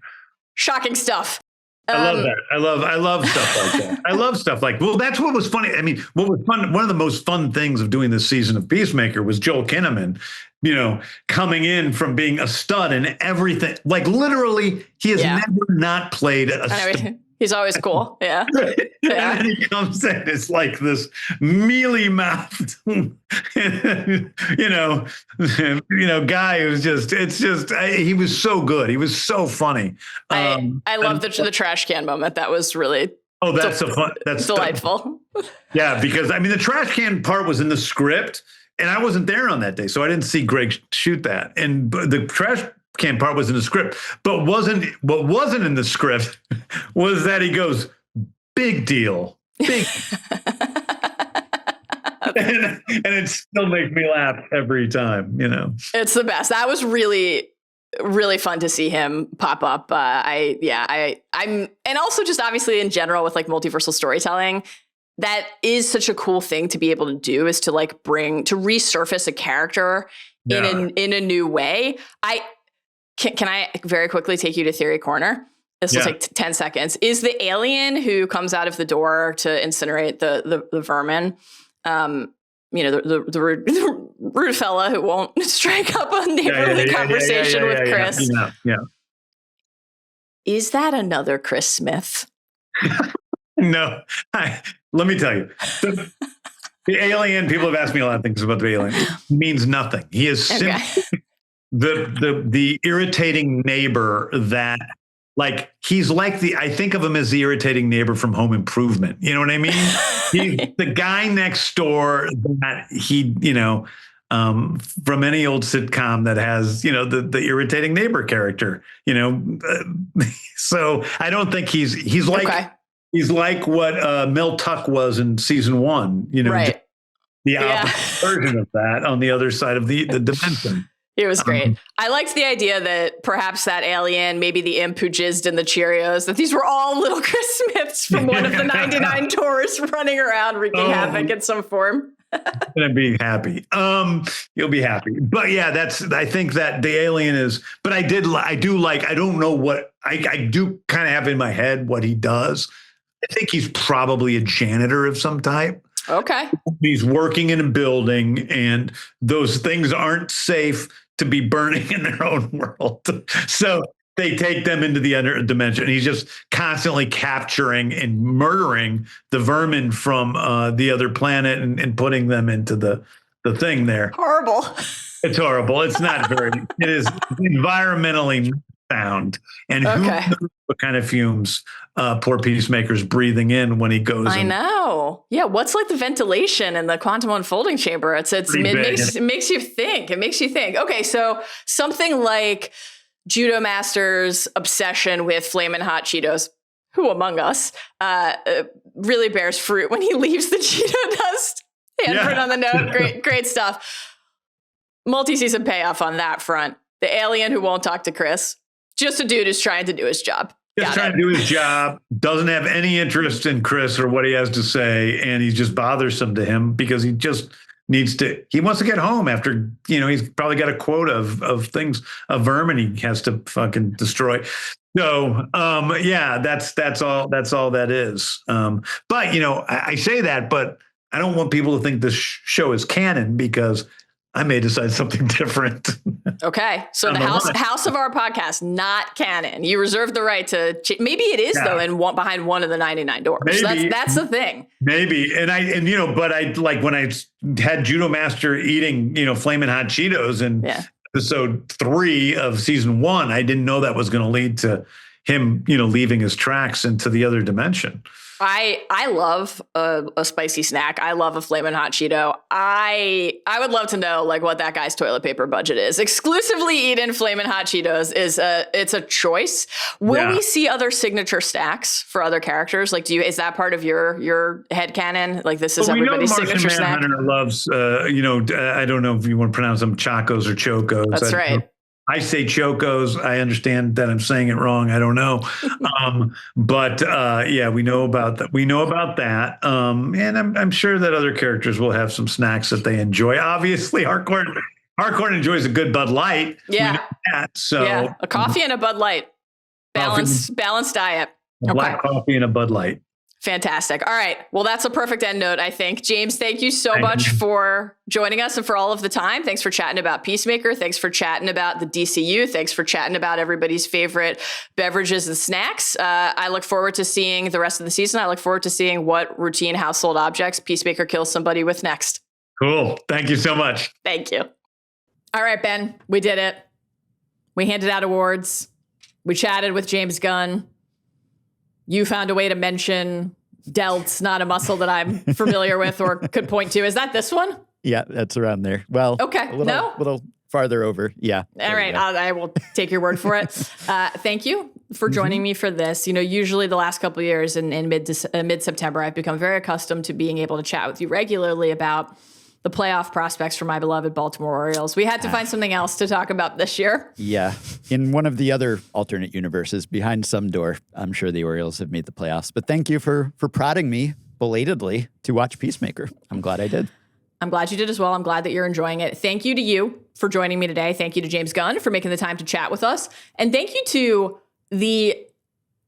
A: Shocking stuff.
C: I love that. I love stuff like that. I love stuff like, well, that's what was funny. I mean, what was fun, one of the most fun things of doing this season of Peacemaker was Joel Kinnaman, coming in from being a stud and everything. Like literally, he has never not played a stud.
A: He's always cool. Yeah.
C: Yeah. And then he comes in, it's like this mealy mouthed, guy who's he was so good. He was so funny.
A: I love the trash can moment. That was really
C: that's
A: delightful.
C: Yeah, because I mean, the trash can part was in the script and I wasn't there on that day. So I didn't see Greg shoot that. And the trash can part was in the script, but what wasn't in the script was that he goes, big deal, big. and it still makes me laugh every time, It's the best. That was really, really fun to see him pop up. I'm, and also just obviously in general with like multiversal storytelling, that is such a cool thing to be able to do, is to like to resurface a character in a new way. Can I very quickly take you to Theory Corner? This will take 10 seconds. Is the alien who comes out of the door to incinerate the vermin, the rude fella who won't strike up a neighborly conversation with Chris? Yeah.
A: Is that another Chris Smith?
C: No. Let me tell you. The alien, people have asked me a lot of things about the alien. It means nothing. He is simply the irritating neighbor that, like, he's like I think of him as the irritating neighbor from Home Improvement. You know what I mean? He's the guy next door that from any old sitcom that has, the irritating neighbor character, so I don't think he's like, he's like what Mel Tuck was in season 1,
A: right.
C: The opposite version of that on the other side of the dimension.
A: It was great. I liked the idea that perhaps that alien, maybe the imp who jizzed in the Cheerios, that these were all little Chris Smiths from one of the 99 tours running around wreaking havoc in some form.
C: Gonna be happy. You'll be happy. But yeah, I think that the alien is, but I do know what I do kind of have in my head what he does. I think he's probably a janitor of some type.
A: Okay.
C: He's working in a building and those things aren't safe to be burning in their own world. So they take them into the other dimension. He's just constantly capturing and murdering the vermin from the other planet and putting them into the thing there.
A: Horrible.
C: It's horrible. It's not it is environmentally sound. And who knows what kind of fumes poor Peacemaker's breathing in when he goes.
A: I know. Yeah. What's like the ventilation in the quantum unfolding chamber? It makes you think. It makes you think. Okay. So something like Judo Master's obsession with Flamin' Hot Cheetos, who among us, really bears fruit when he leaves the Cheeto dust handprint on the note. Great stuff. Multi-season payoff on that front. The alien who won't talk to Chris. Just a dude who's trying to do his job.
C: Just trying to do his job, doesn't have any interest in Chris or what he has to say, and he's just bothersome to him because he just he wants to get home after, he's probably got a quota of things, of vermin he has to fucking destroy. So, that's all that is. But, I say that, but I don't want people to think this show is canon because I may decide something different. Okay.
A: So the house of our podcast, not canon. You reserve the right to, maybe it is though, behind one of the 99 doors. Maybe. That's the thing.
C: Maybe. But I like when I had Judo Master eating, Flamin' Hot Cheetos in episode 3 of season 1, I didn't know that was going to lead to him, leaving his tracks into the other dimension.
A: I love a spicy snack. I love a Flamin' Hot Cheeto. I would love to know like what that guy's toilet paper budget is. Exclusively eaten Flamin' Hot Cheetos it's a choice. Will we see other signature snacks for other characters? Like, is that part of your headcanon? Like this is everybody's signature snack.
C: Manhunter loves, I don't know if you want to pronounce them Chacos or Chocos.
A: That's right.
C: I say Chocos. I understand that I'm saying it wrong. I don't know. But yeah, we know about that. We know about that. And I'm sure that other characters will have some snacks that they enjoy. Obviously, Harcourt enjoys a good Bud Light.
A: Yeah.
C: We know that, so
A: yeah, a coffee and a Bud Light. Balanced diet.
C: Black coffee and a Bud Light.
A: Fantastic. All right. Well, that's a perfect end note, I think. James, thank you so much for joining us and for all of the time. Thanks for chatting about Peacemaker. Thanks for chatting about the DCU. Thanks for chatting about everybody's favorite beverages and snacks. I look forward to seeing the rest of the season. I look forward to seeing what routine household objects Peacemaker kills somebody with next.
C: Cool. Thank you so much.
A: Thank you. All right, Ben, we did it. We handed out awards. We chatted with James Gunn. You found a way to mention delts, not a muscle that I'm familiar with or could point to. Is that this one?
B: Yeah, that's around there. Well,
A: okay.
B: A little farther over. Yeah.
A: All right. I will take your word for it. Thank you for joining me for this. You know, usually the last couple of years in mid-September, I've become very accustomed to being able to chat with you regularly about the playoff prospects for my beloved Baltimore Orioles. We had to find something else to talk about this year.
B: Yeah. In one of the other alternate universes, behind some door, I'm sure the Orioles have made the playoffs. But thank you for prodding me belatedly to watch Peacemaker. I'm glad I did.
A: I'm glad you did as well. I'm glad that you're enjoying it. Thank you to you for joining me today. Thank you to James Gunn for making the time to chat with us. And thank you to the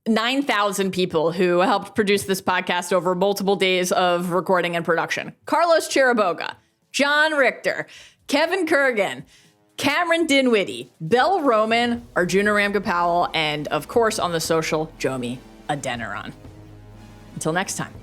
A: 9,000 people who helped produce this podcast over multiple days of recording and production. Carlos Chiriboga, John Richter, Kevin Kurgan, Cameron Dinwiddie, Bell Roman, Arjuna Ramgopal, and of course on the social, Jomi Adeniran. Until next time.